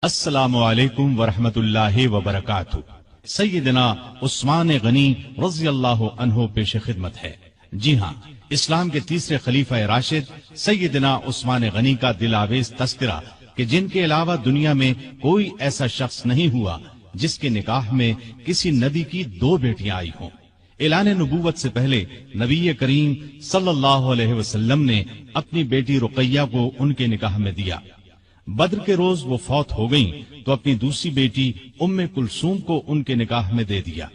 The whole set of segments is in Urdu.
السلام علیکم ورحمۃ اللہ وبرکاتہ۔ سیدنا عثمان غنی رضی اللہ عنہ پیش خدمت ہے۔ جی ہاں، اسلام کے تیسرے خلیفہ راشد سیدنا عثمان غنی کا دل آویز تذکرہ کہ جن کے علاوہ دنیا میں کوئی ایسا شخص نہیں ہوا جس کے نکاح میں کسی نبی کی 2 بیٹیاں آئی ہوں۔ اعلان نبوت سے پہلے نبی کریم صلی اللہ علیہ وسلم نے اپنی بیٹی رقیہ کو ان کے نکاح میں دیا۔ بدر کے روز وہ فوت ہو گئیں تو اپنی دوسری بیٹی ام کلثوم کو ان کے نکاح میں دے دیا۔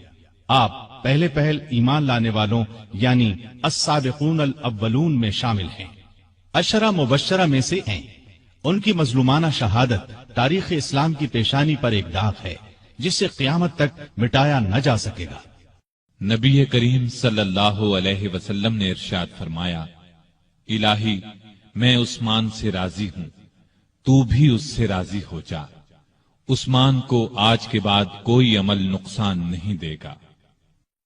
آپ پہلے ایمان لانے والوں یعنی السابقون الاولون میں شامل ہیں، عشرہ مبشرہ میں سے ہیں۔ ان کی مظلومانہ شہادت تاریخ اسلام کی پیشانی پر ایک داغ ہے جسے قیامت تک مٹایا نہ جا سکے گا۔ نبی کریم صلی اللہ علیہ وسلم نے ارشاد فرمایا، الہی میں عثمان سے راضی ہوں، تو بھی اس سے راضی ہو جا۔ عثمان کو آج کے بعد کوئی عمل نقصان نہیں دے گا۔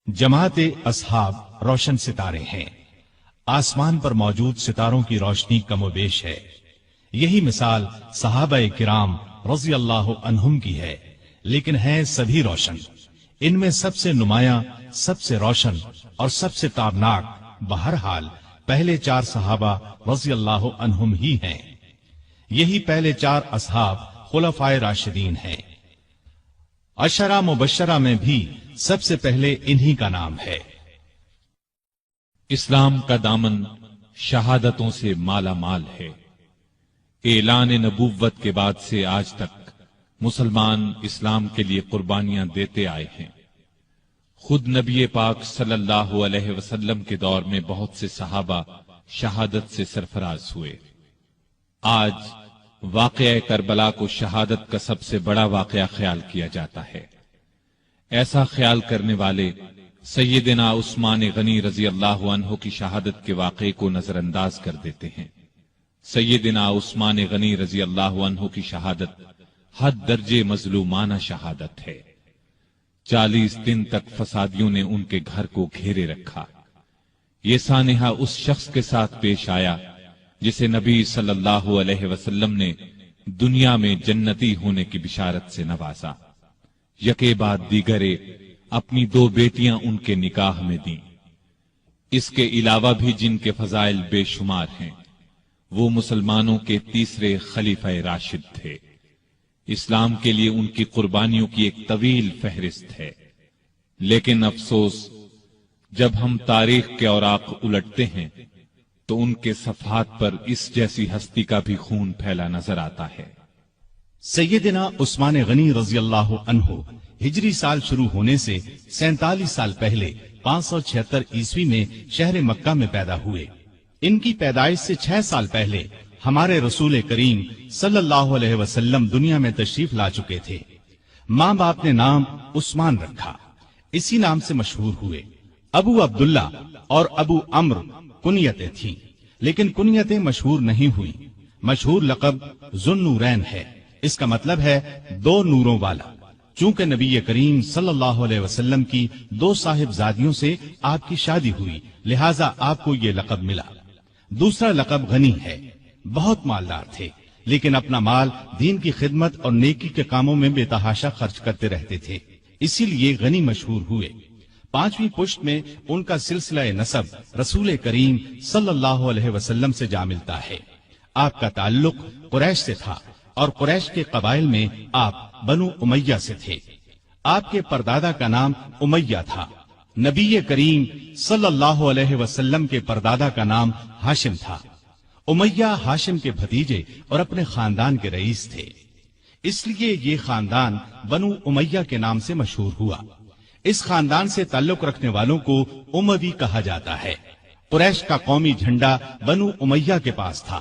جماعت اصحاب روشن ستارے ہیں، آسمان پر موجود ستاروں کی روشنی کم و بیش ہے۔ یہی مثال صحابہ کرام رضی اللہ عنہم کی ہے، لیکن ہیں سبھی روشن۔ ان میں سب سے نمایاں، سب سے روشن اور سب سے تابناک بہرحال پہلے 4 صحابہ رضی اللہ عنہم ہی ہیں۔ یہی پہلے 4 اصحاب خلفائے راشدین ہیں۔ عشرہ مبشرہ میں بھی سب سے پہلے انہی کا نام ہے۔ اسلام کا دامن شہادتوں سے مالا مال ہے۔ اعلان نبوت کے بعد سے آج تک مسلمان اسلام کے لیے قربانیاں دیتے آئے ہیں۔ خود نبی پاک صلی اللہ علیہ وسلم کے دور میں بہت سے صحابہ شہادت سے سرفراز ہوئے۔ آج واقعہ کربلا کو شہادت کا سب سے بڑا واقعہ خیال کیا جاتا ہے۔ ایسا خیال کرنے والے سیدنا عثمان غنی رضی اللہ عنہ کی شہادت کے واقعے کو نظر انداز کر دیتے ہیں۔ سیدنا عثمان غنی رضی اللہ عنہ کی شہادت حد درجے مظلومانہ شہادت ہے۔ 40 دن تک فسادیوں نے ان کے گھر کو گھیرے رکھا۔ یہ سانحہ اس شخص کے ساتھ پیش آیا جسے نبی صلی اللہ علیہ وسلم نے دنیا میں جنتی ہونے کی بشارت سے نوازا۔ یکے بعد دیگرے اپنی 2 بیٹیاں ان کے نکاح میں دیں۔ اس کے علاوہ بھی جن کے فضائل بے شمار ہیں، وہ مسلمانوں کے تیسرے خلیفہ راشد تھے۔ اسلام کے لیے ان کی قربانیوں کی ایک طویل فہرست ہے، لیکن افسوس جب ہم تاریخ کے اوراق الٹتے ہیں تو ان کے صفحات پر اس جیسی ہستی کا بھی خون پھیلا نظر آتا ہے۔ سیدنا عثمان غنی رضی اللہ عنہ ہجری سال شروع ہونے سے 47 سال پہلے 576 عیسوی میں شہر مکہ میں پیدا ہوئے۔ ان کی پیدائش سے 6 سال پہلے ہمارے رسول کریم صلی اللہ علیہ وسلم دنیا میں تشریف لا چکے تھے۔ ماں باپ نے نام عثمان رکھا، اسی نام سے مشہور ہوئے۔ ابو عبداللہ اور ابو عمر کنیتیں تھیں، لیکن کنیتیں مشہور نہیں ہوئیں۔ مشہور لقب ذوالنورین ہے، اس کا مطلب ہے 2 نوروں والا۔ چونکہ نبی کریم صلی اللہ علیہ وسلم کی 2 صاحبزادیوں سے آپ کی شادی ہوئی، لہٰذا آپ کو یہ لقب ملا۔ دوسرا لقب غنی ہے، بہت مالدار تھے، لیکن اپنا مال دین کی خدمت اور نیکی کے کاموں میں بے تحاشا خرچ کرتے رہتے تھے، اسی لیے غنی مشہور ہوئے۔ 5ویں پشت میں ان کا سلسلہ نسب رسول کریم صلی اللہ علیہ وسلم سے جا ملتا ہے۔ آپ کا تعلق قریش سے تھا اور قریش کے قبائل میں آپ بنو امیہ سے تھے۔ آپ کے پردادا کا نام امیہ تھا۔ نبی کریم صلی اللہ علیہ وسلم کے پردادا کا نام ہاشم تھا۔ امیہ ہاشم کے بھتیجے اور اپنے خاندان کے رئیس تھے، اس لیے یہ خاندان بنو امیہ کے نام سے مشہور ہوا۔ اس خاندان سے تعلق رکھنے والوں کو اموی کہا جاتا ہے۔ قریش کا قومی جھنڈا بنو امیہ کے پاس تھا۔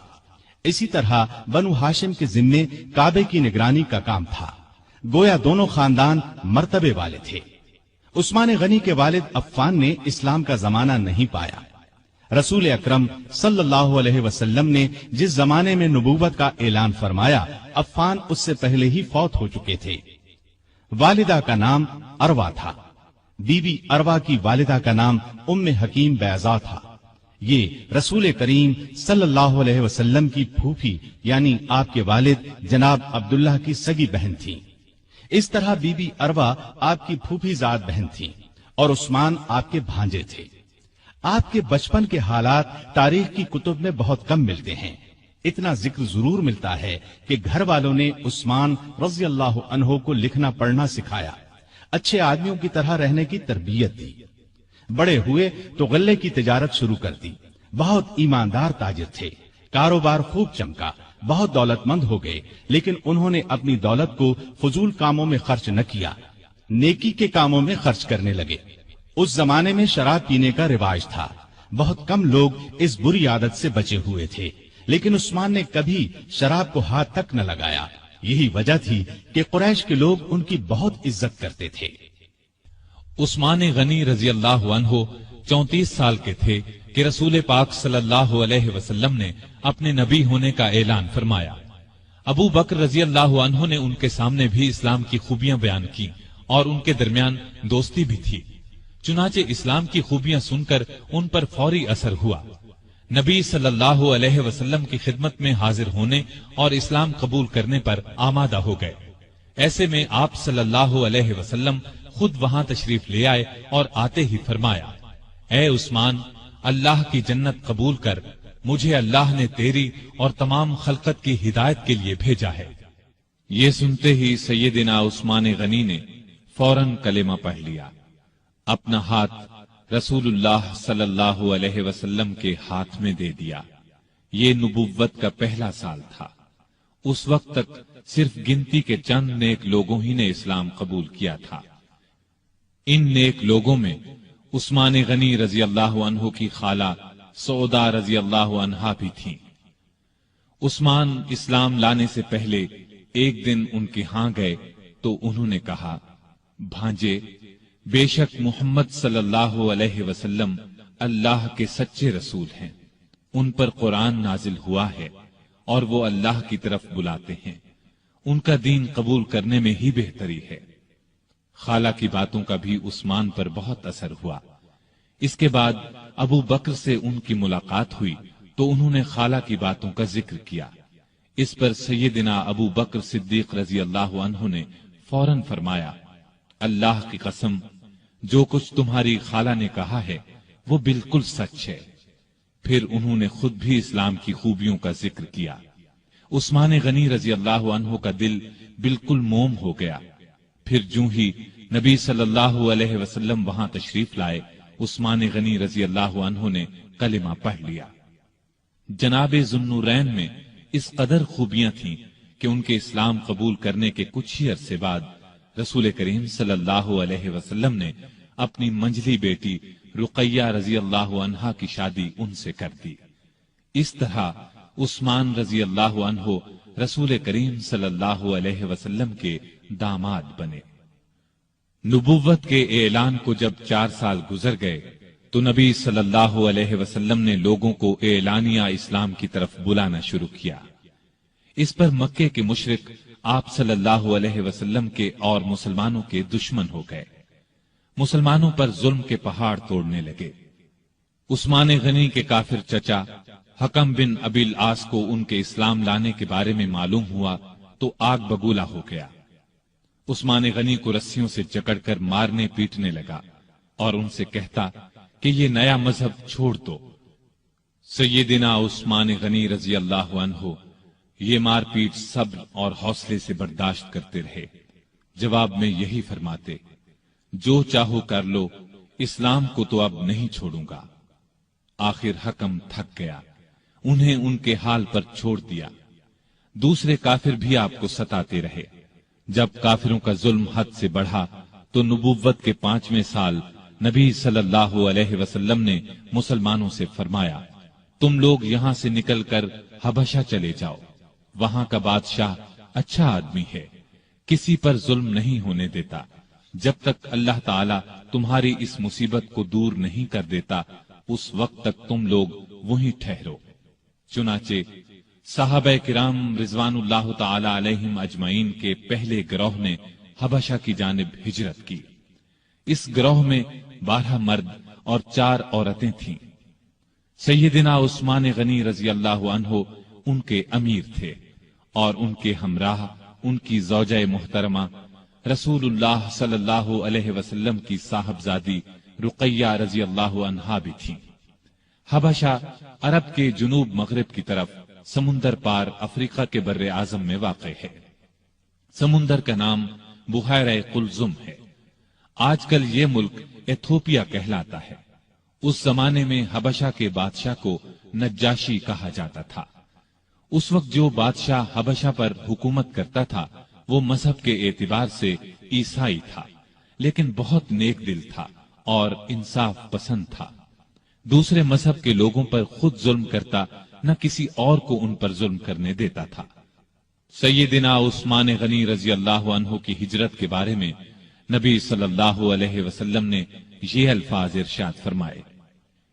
اسی طرح بنو ہاشم کے ذمے کعبے کی نگرانی کا کام تھا۔ گویا دونوں خاندان مرتبے والے تھے۔ عثمان غنی کے والد عفان نے اسلام کا زمانہ نہیں پایا۔ رسول اکرم صلی اللہ علیہ وسلم نے جس زمانے میں نبوت کا اعلان فرمایا، عفان اس سے پہلے ہی فوت ہو چکے تھے۔ والدہ کا نام اروا تھا۔ بی بی اروا کی والدہ کا نام ام حکیم بیضا تھا۔ یہ رسول کریم صلی اللہ علیہ وسلم کی پھوپھی یعنی آپ کے والد جناب عبداللہ کی سگی بہن تھیں۔ اس طرح بی بی اروا آپ کی پھوپھی زاد بہن تھیں اور عثمان آپ کے بھانجے تھے۔ آپ کے بچپن کے حالات تاریخ کی کتب میں بہت کم ملتے ہیں۔ اتنا ذکر ضرور ملتا ہے کہ گھر والوں نے عثمان رضی اللہ عنہ کو لکھنا پڑھنا سکھایا، اچھے آدمیوں کی طرح رہنے کی تربیت دی۔ بڑے ہوئے تو غلے کی تجارت شروع کر دی۔ بہت ایماندار تاجر تھے، کاروبار خوب چمکا، بہت دولت مند ہو گئے، لیکن انہوں نے اپنی دولت کو فضول کاموں میں خرچ نہ کیا، نیکی کے کاموں میں خرچ کرنے لگے۔ اس زمانے میں شراب پینے کا رواج تھا، بہت کم لوگ اس بری عادت سے بچے ہوئے تھے، لیکن عثمان نے کبھی شراب کو ہاتھ تک نہ لگایا۔ یہی وجہ تھی کہ قریش کے لوگ ان کی بہت عزت کرتے تھے۔ عثمان غنی رضی اللہ عنہ 34 سال کے تھے کہ رسول پاک صلی اللہ علیہ وسلم نے اپنے نبی ہونے کا اعلان فرمایا۔ ابو بکر رضی اللہ عنہ نے ان کے سامنے بھی اسلام کی خوبیاں بیان کی اور ان کے درمیان دوستی بھی تھی۔ چنانچہ اسلام کی خوبیاں سن کر ان پر فوری اثر ہوا۔ نبی صلی اللہ علیہ وسلم کی خدمت میں حاضر ہونے اور اسلام قبول کرنے پر آمادہ ہو گئے۔ ایسے میں آپ صلی اللہ علیہ وسلم خود وہاں تشریف لے آئے اور آتے ہی فرمایا، اے عثمان، اللہ کی جنت قبول کر، مجھے اللہ نے تیری اور تمام خلقت کی ہدایت کے لیے بھیجا ہے۔ یہ سنتے ہی سیدنا عثمان غنی نے فوراً کلمہ پڑھ لیا، اپنا ہاتھ رسول اللہ صلی اللہ علیہ وسلم کے ہاتھ میں دے دیا۔ یہ نبوت کا پہلا سال تھا۔ اس وقت تک صرف گنتی کے چند نیک لوگوں ہی نے اسلام قبول کیا تھا۔ ان نیک لوگوں میں عثمان غنی رضی اللہ عنہ کی خالہ سعودہ رضی اللہ عنہا بھی تھیں۔ عثمان اسلام لانے سے پہلے ایک دن ان کے ہاں گئے تو انہوں نے کہا، بھانجے، بے شک محمد صلی اللہ علیہ وسلم اللہ کے سچے رسول ہیں، ان پر قرآن نازل ہوا ہے اور وہ اللہ کی طرف بلاتے ہیں، ان کا دین قبول کرنے میں ہی بہتری ہے۔ خالہ کی باتوں کا بھی عثمان پر بہت اثر ہوا۔ اس کے بعد ابو بکر سے ان کی ملاقات ہوئی تو انہوں نے خالہ کی باتوں کا ذکر کیا۔ اس پر سیدنا ابو بکر صدیق رضی اللہ عنہ نے فوراً فرمایا، اللہ کی قسم، جو کچھ تمہاری خالہ نے کہا ہے وہ بالکل سچ ہے۔ پھر انہوں نے خود بھی اسلام کی خوبیوں کا ذکر کیا۔ عثمان غنی رضی اللہ عنہ کا دل بالکل موم ہو گیا۔ پھر جو ہی نبی صلی اللہ علیہ وسلم وہاں تشریف لائے، عثمان غنی رضی اللہ عنہ نے کلمہ پڑھ لیا۔ جناب ذوالنورین میں اس قدر خوبیاں تھیں کہ ان کے اسلام قبول کرنے کے کچھ ہی عرصے بعد رسول کریم صلی اللہ علیہ وسلم نے اپنی منجلی بیٹی رقیہ رضی اللہ عنہا کی شادی ان سے کر دی۔ اس طرح عثمان رضی اللہ عنہ رسول کریم صلی اللہ علیہ وسلم کے داماد بنے۔ نبوت کے اعلان کو جب 4 سال گزر گئے تو نبی صلی اللہ علیہ وسلم نے لوگوں کو اعلانیہ اسلام کی طرف بلانا شروع کیا۔ اس پر مکے کے مشرک آپ صلی اللہ علیہ وسلم کے اور مسلمانوں کے دشمن ہو گئے، مسلمانوں پر ظلم کے پہاڑ توڑنے لگے۔ عثمان غنی کے کافر چچا حکم بن ابی العاص کو ان کے اسلام لانے کے بارے میں معلوم ہوا تو آگ بگولا ہو گیا۔ عثمان غنی کو رسیوں سے جکڑ کر مارنے پیٹنے لگا اور ان سے کہتا کہ یہ نیا مذہب چھوڑ دو۔ سیدنا عثمان غنی رضی اللہ عنہ یہ مار پیٹ صبر اور حوصلے سے برداشت کرتے رہے، جواب میں یہی فرماتے، جو چاہو کر لو، اسلام کو تو اب نہیں چھوڑوں گا۔ آخر حکم تھک گیا، انہیں ان کے حال پر چھوڑ دیا۔ دوسرے کافر بھی آپ کو ستاتے رہے۔ جب کافروں کا ظلم حد سے بڑھا تو نبوت کے 5ویں سال نبی صلی اللہ علیہ وسلم نے مسلمانوں سے فرمایا، تم لوگ یہاں سے نکل کر حبشہ چلے جاؤ، وہاں کا بادشاہ اچھا آدمی ہے، کسی پر ظلم نہیں ہونے دیتا، جب تک اللہ تعالی تمہاری اس مصیبت کو دور نہیں کر دیتا اس وقت تک تم لوگ وہیں ٹھہرو۔ چنانچہ صحابہ کرام رضوان اللہ تعالی علیہم اجمعین کے پہلے گروہ نے حبشہ کی جانب ہجرت کی۔ اس گروہ میں 12 مرد اور 4 عورتیں تھیں۔ سیدنا عثمان غنی رضی اللہ عنہ ان کے امیر تھے اور ان کے ہمراہ ان کی زوجہ محترمہ رسول اللہ صلی اللہ علیہ وسلم کی صاحبزادی رقیہ رضی اللہ عنہا بھی تھیں۔ حبشہ عرب کے جنوب مغرب کی طرف سمندر پار افریقہ کے بر اعظم میں واقع ہے۔ سمندر کا نام بحیرہ قلزم ہے۔ آج کل یہ ملک ایتھوپیا کہلاتا ہے۔ اس زمانے میں حبشہ کے بادشاہ کو نجاشی کہا جاتا تھا۔ اس وقت جو بادشاہ حبشہ پر حکومت کرتا تھا وہ مذہب کے اعتبار سے عیسائی تھا، لیکن بہت نیک دل تھا اور انصاف پسند تھا۔ دوسرے مذہب کے لوگوں پر خود ظلم کرتا، نہ کسی اور کو ان پر ظلم کرنے دیتا تھا۔ سیدنا عثمان غنی رضی اللہ عنہ کی ہجرت کے بارے میں نبی صلی اللہ علیہ وسلم نے یہ الفاظ ارشاد فرمائے: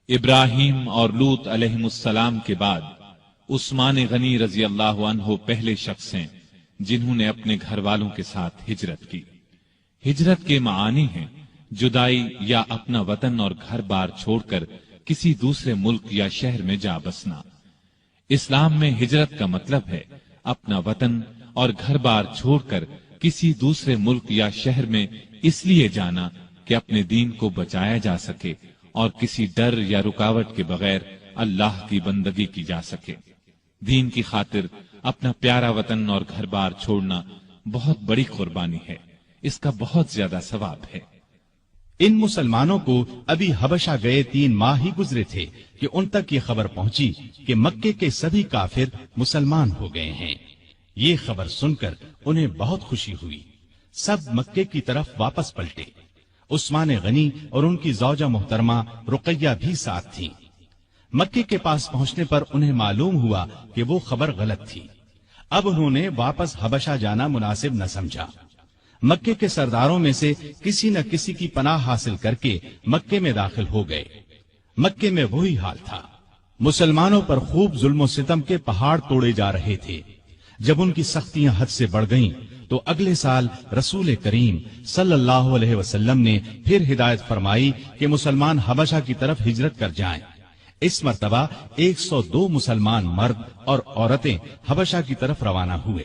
ابراہیم اور لوط علیہ السلام کے بعد عثمان غنی رضی اللہ عنہ پہلے شخص ہیں جنہوں نے اپنے گھر والوں کے ساتھ ہجرت کی۔ ہجرت کے معانی ہیں جدائی یا اپنا وطن اور گھر بار چھوڑ کر کسی دوسرے ملک یا شہر میں جا بسنا۔ اسلام میں ہجرت کا مطلب ہے اپنا وطن اور گھر بار چھوڑ کر کسی دوسرے ملک یا شہر میں اس لیے جانا کہ اپنے دین کو بچایا جا سکے اور کسی ڈر یا رکاوٹ کے بغیر اللہ کی بندگی کی جا سکے۔ دین کی خاطر اپنا پیارا وطن اور گھر بار چھوڑنا بہت بڑی قربانی ہے، اس کا بہت زیادہ ثواب ہے۔ ان مسلمانوں کو ابھی حبشہ گئے 3 ماہ ہی گزرے تھے کہ ان تک یہ خبر پہنچی کہ مکے کے سبھی کافر مسلمان ہو گئے ہیں۔ یہ خبر سن کر انہیں بہت خوشی ہوئی۔ سب مکے کی طرف واپس پلٹے۔ عثمان غنی اور ان کی زوجہ محترمہ رقیہ بھی ساتھ تھیں۔ مکے کے پاس پہنچنے پر انہیں معلوم ہوا کہ وہ خبر غلط تھی۔ اب انہوں نے واپس حبشہ جانا مناسب نہ سمجھا۔ مکے کے سرداروں میں سے کسی نہ کسی کی پناہ حاصل کر کے مکے میں داخل ہو گئے۔ مکے میں وہی حال تھا۔ مسلمانوں پر خوب ظلم و ستم کے پہاڑ توڑے جا رہے تھے۔ جب ان کی سختیاں حد سے بڑھ گئیں تو اگلے سال رسول کریم صلی اللہ علیہ وسلم نے پھر ہدایت فرمائی کہ مسلمان حبشہ کی طرف ہجرت کر جائیں۔ اس مرتبہ 102 مسلمان مرد اور عورتیں حبشہ کی طرف روانہ ہوئے۔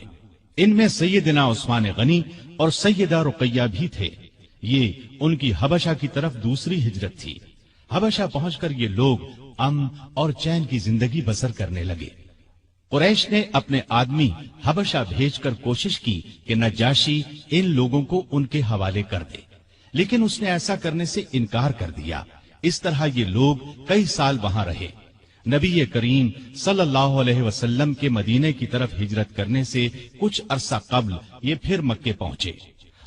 ان میں سیدنا عثمان غنی اور سیدہ رقیہ بھی تھے۔ یہ ان کی حبشہ کی طرف دوسری ہجرت تھی۔ حبشہ پہنچ کر یہ لوگ امن اور چین کی زندگی بسر کرنے لگے۔ قریش نے اپنے آدمی حبشہ بھیج کر کوشش کی کہ نجاشی ان لوگوں کو ان کے حوالے کر دے، لیکن اس نے ایسا کرنے سے انکار کر دیا۔ اس طرح یہ لوگ کئی سال وہاں رہے۔ نبی کریم صلی اللہ علیہ وسلم کے مدینے کی طرف ہجرت کرنے سے کچھ عرصہ قبل یہ پھر مکے پہنچے۔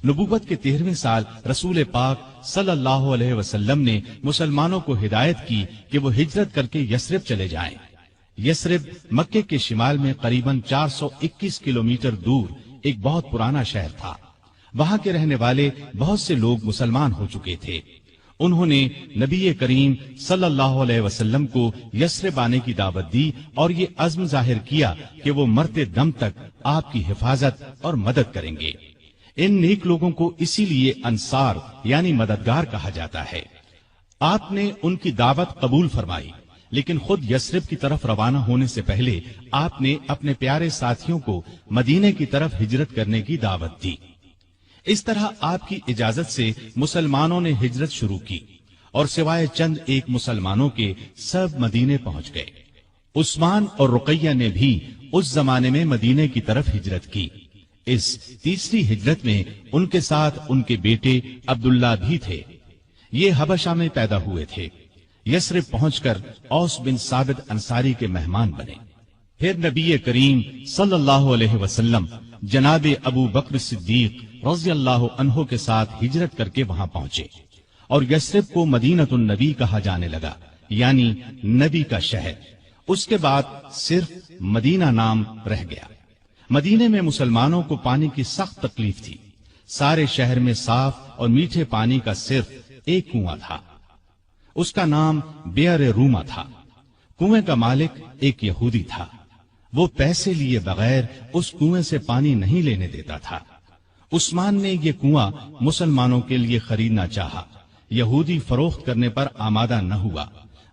نبوت کے 13ویں سال رسول پاک صلی اللہ علیہ وسلم نے مسلمانوں کو ہدایت کی کہ وہ ہجرت کر کے یثرب چلے جائیں۔ یثرب مکے کے شمال میں قریباً 421 کلومیٹر دور ایک بہت پرانا شہر تھا۔ وہاں کے رہنے والے بہت سے لوگ مسلمان ہو چکے تھے۔ انہوں نے نبی کریم صلی اللہ علیہ وسلم کو یثرب آنے کی دعوت دی اور یہ عزم ظاہر کیا کہ وہ مرتے دم تک آپ کی حفاظت اور مدد کریں گے۔ ان نیک لوگوں کو اسی لیے انصار یعنی مددگار کہا جاتا ہے۔ آپ نے ان کی دعوت قبول فرمائی، لیکن خود یثرب کی طرف روانہ ہونے سے پہلے آپ نے اپنے پیارے ساتھیوں کو مدینے کی طرف ہجرت کرنے کی دعوت دی۔ اس طرح آپ کی اجازت سے مسلمانوں نے ہجرت شروع کی اور سوائے چند ایک مسلمانوں کے سب مدینے پہنچ گئے۔ عثمان اور رقیہ نے بھی اس زمانے میں مدینے کی طرف ہجرت کی۔ اس تیسری ہجرت میں ان کے ساتھ ان کے بیٹے عبداللہ بھی تھے۔ یہ حبشہ میں پیدا ہوئے تھے۔ یثرب پہنچ کر اوس بن ثابت انصاری کے مہمان بنے۔ پھر نبی کریم صلی اللہ علیہ وسلم جناب ابو بکر صدیق رضی اللہ عنہ کے ساتھ ہجرت کر کے وہاں پہنچے اور یثرب کو مدینۃ النبی کہا جانے لگا، یعنی نبی کا شہر۔ اس کے بعد صرف مدینہ نام رہ گیا۔ مدینے میں مسلمانوں کو پانی کی سخت تکلیف تھی۔ سارے شہر میں صاف اور میٹھے پانی کا صرف ایک کنواں تھا۔ اس کا نام بئر روما تھا۔ کنویں کا مالک ایک یہودی تھا۔ وہ پیسے لیے بغیر اس کنویں سے پانی نہیں لینے دیتا تھا۔ عثمان نے یہ کنواں مسلمانوں کے لیے خریدنا چاہا۔ یہودی فروخت کرنے پر آمادہ نہ ہوا،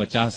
50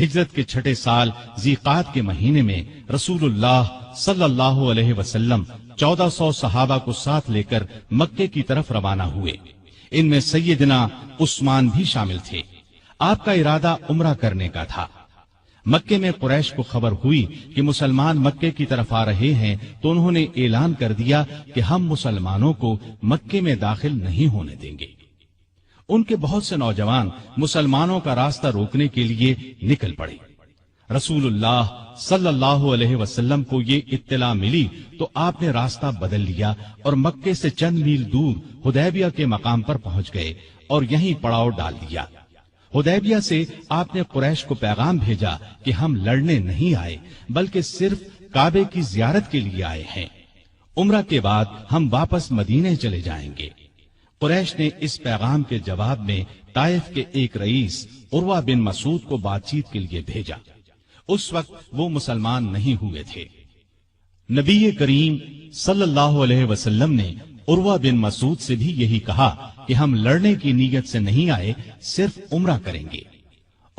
ہجرت کے چھٹے سال ذیقات کے مہینے میں رسول اللہ صلی اللہ علیہ وسلم 1400 صحابہ کو ساتھ لے کر مکے کی طرف روانہ ہوئے۔ ان میں سیدنا عثمان بھی شامل تھے۔ آپ کا ارادہ عمرہ کرنے کا تھا۔ مکے میں قریش کو خبر ہوئی کہ مسلمان مکے کی طرف آ رہے ہیں تو انہوں نے اعلان کر دیا کہ ہم مسلمانوں کو مکے میں داخل نہیں ہونے دیں گے۔ ان کے بہت سے نوجوان مسلمانوں کا راستہ روکنے کے لیے نکل پڑے۔ رسول اللہ صلی اللہ علیہ وسلم کو یہ اطلاع ملی تو آپ نے راستہ بدل لیا اور مکے سے چند میل دور حدیبیہ کے مقام پر پہنچ گئے اور یہیں پڑاؤ ڈال دیا۔ حدیبیہ سے آپ نے قریش کو پیغام بھیجا کہ ہم لڑنے نہیں آئے بلکہ صرف کعبے کی زیارت کے لیے آئے ہیں۔ عمرہ کے بعد ہم واپس مدینے چلے جائیں گے۔ قریش نے اس پیغام کے جواب میں طائف کے ایک رئیس عروہ بن مسعود کو بات چیت کے لیے بھیجا۔ اس وقت وہ مسلمان نہیں ہوئے تھے۔ نبی کریم صلی اللہ علیہ وسلم نے عروہ بن مسعود سے بھی یہی کہا کہ ہم لڑنے کی نیت سے نہیں آئے، صرف عمرہ کریں گے۔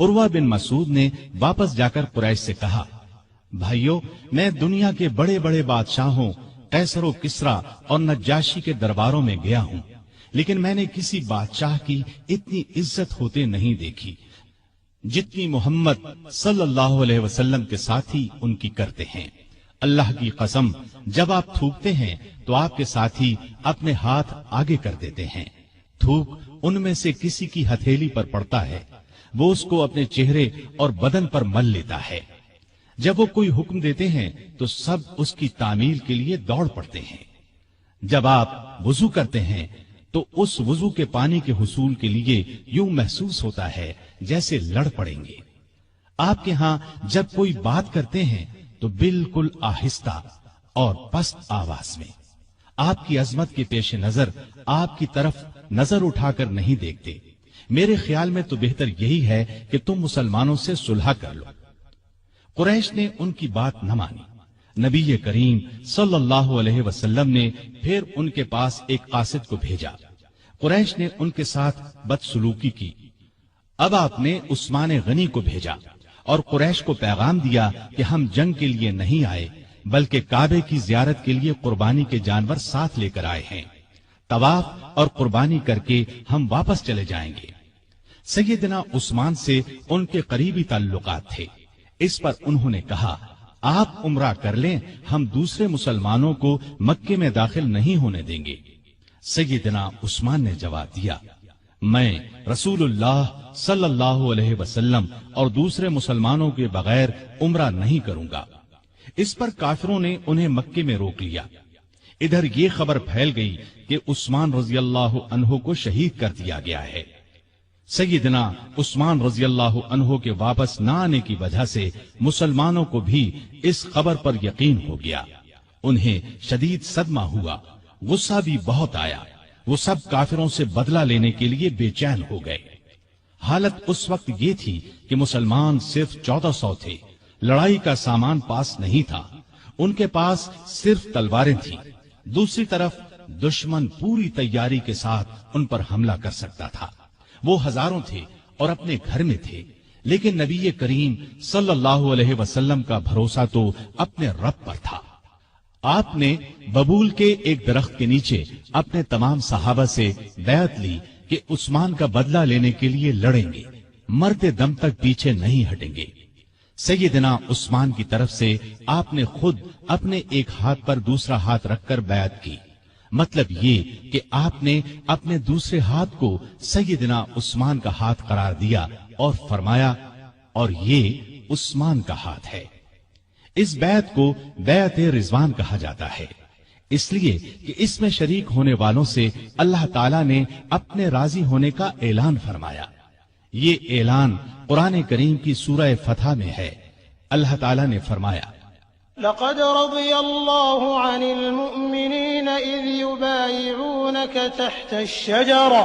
عروہ بن مسعود نے واپس جا کر قریش سے کہا، بھائیو، میں دنیا کے بڑے بڑے بادشاہوں قیصر و کسریٰ اور نجاشی کے درباروں میں گیا ہوں، لیکن میں نے کسی بادشاہ کی اتنی عزت ہوتے نہیں دیکھی جتنی محمد صلی اللہ علیہ وسلم کے ساتھی ان کی کرتے ہیں۔ اللہ کی قسم، جب آپ تھوکتے ہیں تو آپ کے ساتھی اپنے ہاتھ آگے کر دیتے ہیں۔ تھوک ان میں سے کسی کی ہتھیلی پر پڑتا ہے، وہ اس کو اپنے چہرے اور بدن پر مل لیتا ہے۔ جب وہ کوئی حکم دیتے ہیں تو سب اس کی تعمیل کے لیے دوڑ پڑتے ہیں۔ جب آپ وضو کرتے ہیں تو اس وضو کے پانی کے حصول کے لیے یوں محسوس ہوتا ہے جیسے لڑ پڑیں گے۔ آپ کے ہاں جب کوئی بات کرتے ہیں تو بالکل آہستہ اور پست آواز میں۔ آپ کی عظمت کے پیش نظر آپ کی طرف نظر اٹھا کر نہیں دیکھتے۔ میرے خیال میں تو بہتر یہی ہے کہ تم مسلمانوں سے صلح کر لو۔ قریش نے ان کی بات نہ مانی۔ نبی کریم صلی اللہ علیہ وسلم نے پھر ان کے پاس ایک قاصد کو بھیجا۔ قریش نے ان کے ساتھ بدسلوکی کی۔ اب آپ نے عثمان غنی کو بھیجا اور قریش کو پیغام دیا کہ ہم جنگ کے لیے نہیں آئے بلکہ کعبے کی زیارت کے لیے قربانی کے جانور ساتھ لے کر آئے ہیں۔ طواف اور قربانی کر کے ہم واپس چلے جائیں گے۔ سیدنا عثمان سے ان کے قریبی تعلقات تھے، اس پر انہوں نے کہا، آپ عمرہ کر لیں، ہم دوسرے مسلمانوں کو مکے میں داخل نہیں ہونے دیں گے۔ سیدنا عثمان نے جواب دیا، میں رسول اللہ صلی اللہ علیہ وسلم اور دوسرے مسلمانوں کے بغیر عمرہ نہیں کروں گا۔ اس پر کافروں نے انہیں مکے میں روک لیا۔ ادھر یہ خبر پھیل گئی کہ عثمان رضی اللہ عنہ کو شہید کر دیا گیا ہے۔ سیدنا عثمان رضی اللہ عنہ کے واپس نہ آنے کی وجہ سے مسلمانوں کو بھی اس خبر پر یقین ہو گیا۔ انہیں شدید صدمہ ہوا، غصہ بھی بہت آیا۔ وہ سب کافروں سے بدلہ لینے کے لیے بے چین ہو گئے۔ حالت اس وقت یہ تھی کہ مسلمان صرف 1400 تھے، لڑائی کا سامان پاس نہیں تھا، ان کے پاس صرف تلواریں تھیں۔ دوسری طرف دشمن پوری تیاری کے ساتھ ان پر حملہ کر سکتا تھا۔ وہ ہزاروں تھے اور اپنے گھر میں تھے، لیکن نبی کریم صلی اللہ علیہ وسلم کا بھروسہ تو اپنے رب پر تھا۔ آپ نے ببول کے ایک درخت کے نیچے اپنے تمام صحابہ سے بیعت لی کہ عثمان کا بدلہ لینے کے لیے لڑیں گے، مرتے دم تک پیچھے نہیں ہٹیں گے۔ سیدنا عثمان کی طرف سے آپ نے خود اپنے ایک ہاتھ پر دوسرا ہاتھ رکھ کر بیعت کی۔ مطلب یہ کہ آپ نے اپنے دوسرے ہاتھ کو سیدنا عثمان کا ہاتھ قرار دیا اور فرمایا، اور یہ عثمان کا ہاتھ ہے۔ اس بیعت کو بیعت رضوان کہا جاتا ہے، اس لیے کہ اس میں شریک ہونے والوں سے اللہ تعالیٰ نے اپنے راضی ہونے کا اعلان فرمایا۔ یہ اعلان قرآن کریم کی سورہ فتح میں ہے۔ اللہ تعالیٰ نے فرمایا، لقد رضي الله عن المؤمنين إذ يبايعونك تحت الشجرة۔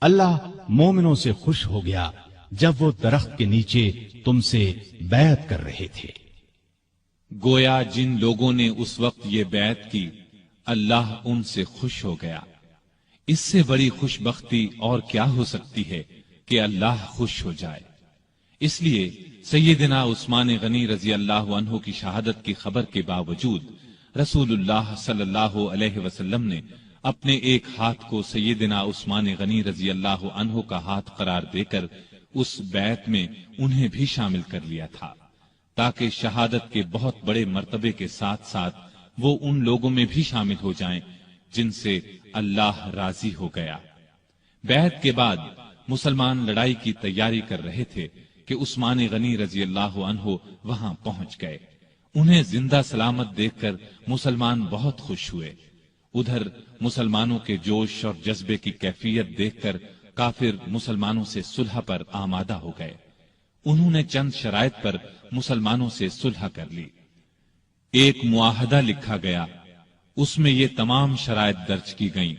اللہ مومنوں سے خوش ہو گیا جب وہ درخت کے نیچے تم سے بیعت کر رہے تھے۔ گویا جن لوگوں نے اس وقت یہ بیعت کی، اللہ ان سے خوش ہو گیا۔ اس سے بڑی خوش بختی اور کیا ہو سکتی ہے کہ اللہ خوش ہو جائے۔ اس لیے سیدنا عثمان غنی رضی اللہ عنہ کی شہادت کی خبر کے باوجود رسول اللہ صلی اللہ علیہ وسلم نے اپنے ایک ہاتھ کو سیدنا عثمان غنی رضی اللہ عنہ کا ہاتھ قرار دے کر اس بیعت میں انہیں بھی شامل کر لیا تھا، تاکہ شہادت کے بہت بڑے مرتبے کے ساتھ ساتھ وہ ان لوگوں میں بھی شامل ہو جائیں جن سے اللہ راضی ہو گیا۔ بیعت کے بعد مسلمان لڑائی کی تیاری کر رہے تھے کہ عثمان غنی رضی اللہ عنہ وہاں پہنچ گئے۔ انہیں زندہ سلامت دیکھ کر مسلمان بہت خوش ہوئے۔ ادھر مسلمانوں کے جوش اور جذبے کی کیفیت دیکھ کر کافر مسلمانوں سے صلح پر آمادہ ہو گئے۔ انہوں نے چند شرائط پر مسلمانوں سے صلح کر لی۔ ایک معاہدہ لکھا گیا، اس میں یہ تمام شرائط درج کی گئیں۔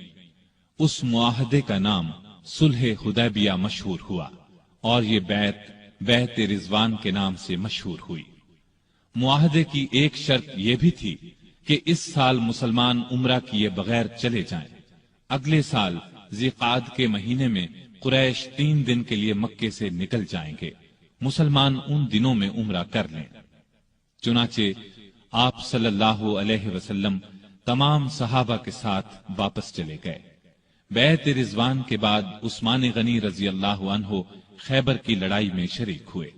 اس معاہدے کا نام صلح حدیبیہ مشہور ہوا اور یہ بیعت رضوان کے نام سے مشہور ہوئی۔ معاہدے کی ایک شرط یہ بھی تھی کہ اس سال مسلمان عمرہ کیے بغیر چلے جائیں۔ اگلے سال ذی قعدہ کے مہینے میں قریش 3 دن کے لیے مکے سے نکل جائیں گے، مسلمان ان دنوں میں عمرہ کر لیں۔ چنانچہ آپ صلی اللہ علیہ وسلم تمام صحابہ کے ساتھ واپس چلے گئے۔ بیعت رضوان کے بعد عثمان غنی رضی اللہ عنہ خیبر کی لڑائی میں شریک ہوئے۔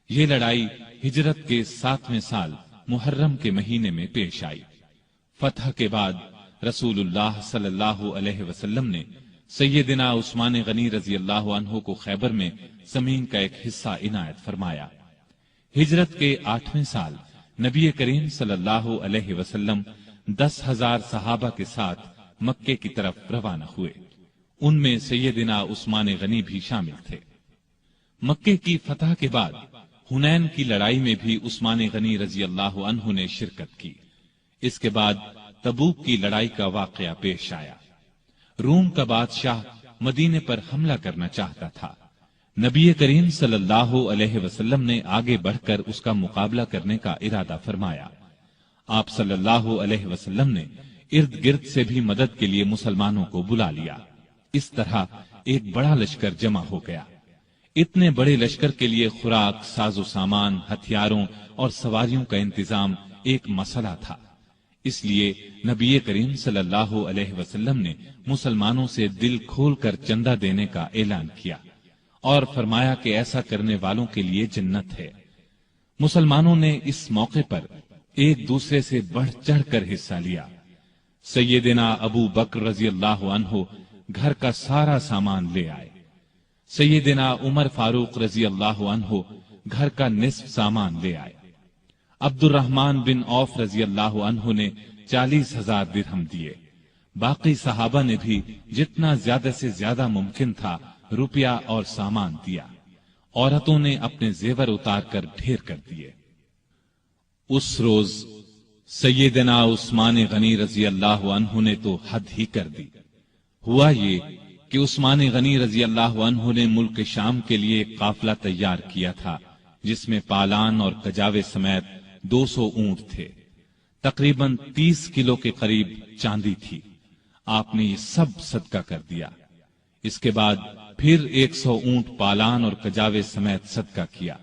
یہ لڑائی ہجرت کے 7ویں سال محرم کے مہینے میں پیش آئی۔ فتح کے بعد رسول اللہ صلی اللہ علیہ وسلم نے سیدنا عثمان غنی رضی اللہ عنہ کو خیبر میں زمین کا ایک حصہ عنایت فرمایا۔ ہجرت کے 8ویں سال نبی کریم صلی اللہ علیہ وسلم 10,000 صحابہ کے ساتھ مکے کی طرف روانہ ہوئے۔ ان میں سیدنا عثمان غنی بھی شامل تھے۔ مکے کی فتح کے بعد حنین کی لڑائی میں بھی عثمان غنی رضی اللہ عنہ نے شرکت کی۔ اس کے بعد تبوک کی لڑائی کا واقعہ پیش آیا۔ روم کا بادشاہ مدینے پر حملہ کرنا چاہتا تھا۔ نبی کریم صلی اللہ علیہ وسلم نے آگے بڑھ کر اس کا مقابلہ کرنے کا ارادہ فرمایا۔ آپ صلی اللہ علیہ وسلم نے ارد گرد سے بھی مدد کے لیے مسلمانوں کو بلا لیا۔ اس طرح ایک بڑا لشکر جمع ہو گیا۔ اتنے بڑے لشکر کے لیے خوراک، ساز و سامان، ہتھیاروں اور سواریوں کا انتظام ایک مسئلہ تھا۔ اس لیے نبی کریم صلی اللہ علیہ وسلم نے مسلمانوں سے دل کھول کر چندہ دینے کا اعلان کیا اور فرمایا کہ ایسا کرنے والوں کے لیے جنت ہے۔ مسلمانوں نے اس موقع پر ایک دوسرے سے بڑھ چڑھ کر حصہ لیا۔ سیدنا ابو بکر رضی اللہ عنہ گھر کا سارا سامان لے آئے۔ سیدنا عمر فاروق رضی اللہ عنہ گھر کا نصف سامان لے آئے۔ عبد الرحمن بن عوف رضی اللہ عنہ نے 40,000 درہم دیے۔ باقی صحابہ نے بھی جتنا زیادہ سے زیادہ ممکن تھا روپیہ اور سامان دیا۔ عورتوں نے اپنے زیور اتار کر ڈھیر کر دیے۔ اس روز سیدنا عثمان غنی رضی اللہ عنہ نے تو حد ہی کر دی۔ ہوا یہ کہ عثمان غنی رضی اللہ عنہ نے ملک شام کے لیے ایک قافلہ تیار کیا تھا جس میں پالان اور کجاوے سمیت 200 اونٹ تھے۔ تقریباً 30 کلو کے قریب چاندی تھی۔ آپ نے یہ سب صدقہ کر دیا۔ اس کے بعد پھر 100 اونٹ پالان اور کجاوے سمیت صدقہ کیا۔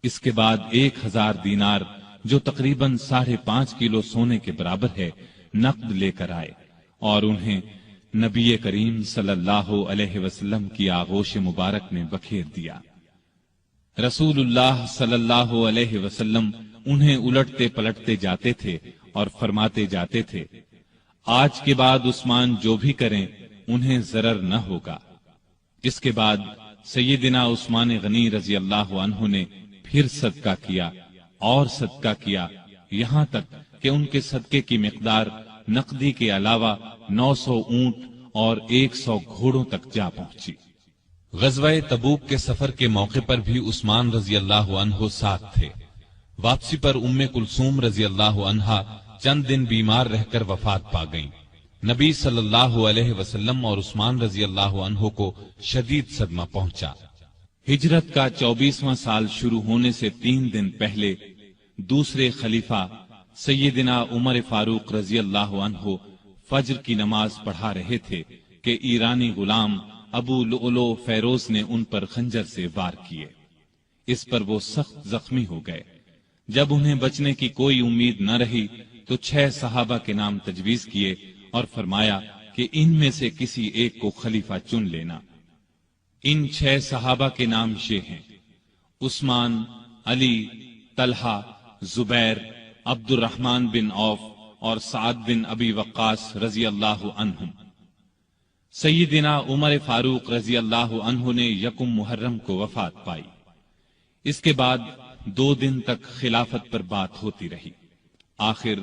اس کے بعد 1000 دینار جو تقریباً 5.5 کلو سونے کے برابر ہے نقد لے کر آئے اور انہیں نبی کریم صلی اللہ علیہ وسلم کی آغوش مبارک میں بکھیر دیا۔ رسول اللہ صلی اللہ علیہ وسلم انہیں الٹتے پلٹتے جاتے تھے اور فرماتے جاتے تھے، آج کے بعد عثمان جو بھی کریں انہیں ضرر نہ ہوگا۔ اس کے بعد سیدنا عثمان غنی رضی اللہ عنہ نے پھر صدقہ کیا اور صدقہ کیا، یہاں تک کہ ان کے صدقے کی مقدار نقدی کے علاوہ 900 اونٹ اور 100 گھوڑوں تک جا پہنچی۔ غزوہ تبوک کے سفر کے موقع پر بھی عثمان رضی اللہ عنہ ساتھ تھے۔ واپسی پر ام کلثوم رضی اللہ عنہا چند دن بیمار رہ کر وفات پا گئیں۔ نبی صلی اللہ علیہ وسلم اور عثمان رضی اللہ عنہ کو شدید صدمہ پہنچا۔ ہجرت کا 24واں سال شروع ہونے سے 3 دن پہلے دوسرے خلیفہ سیدنا عمر فاروق رضی اللہ عنہ فجر کی نماز پڑھا رہے تھے کہ ایرانی غلام ابو لؤلؤ فیروز نے ان پر خنجر سے وار کیے۔ اس پر وہ سخت زخمی ہو گئے۔ جب انہیں بچنے کی کوئی امید نہ رہی تو 6 صحابہ کے نام تجویز کیے اور فرمایا کہ ان میں سے کسی ایک کو خلیفہ چن لینا۔ ان 6 صحابہ کے نام یہ ہیں: عثمان، علی، طلحہ، زبیر، عبد الرحمن بن عوف اور سعد بن ابی وقاص رضی اللہ عنہم۔ سیدنا عمر فاروق رضی اللہ عنہ نے 1 محرم کو وفات پائی۔ اس کے بعد 2 دن تک خلافت پر بات ہوتی رہی۔ آخر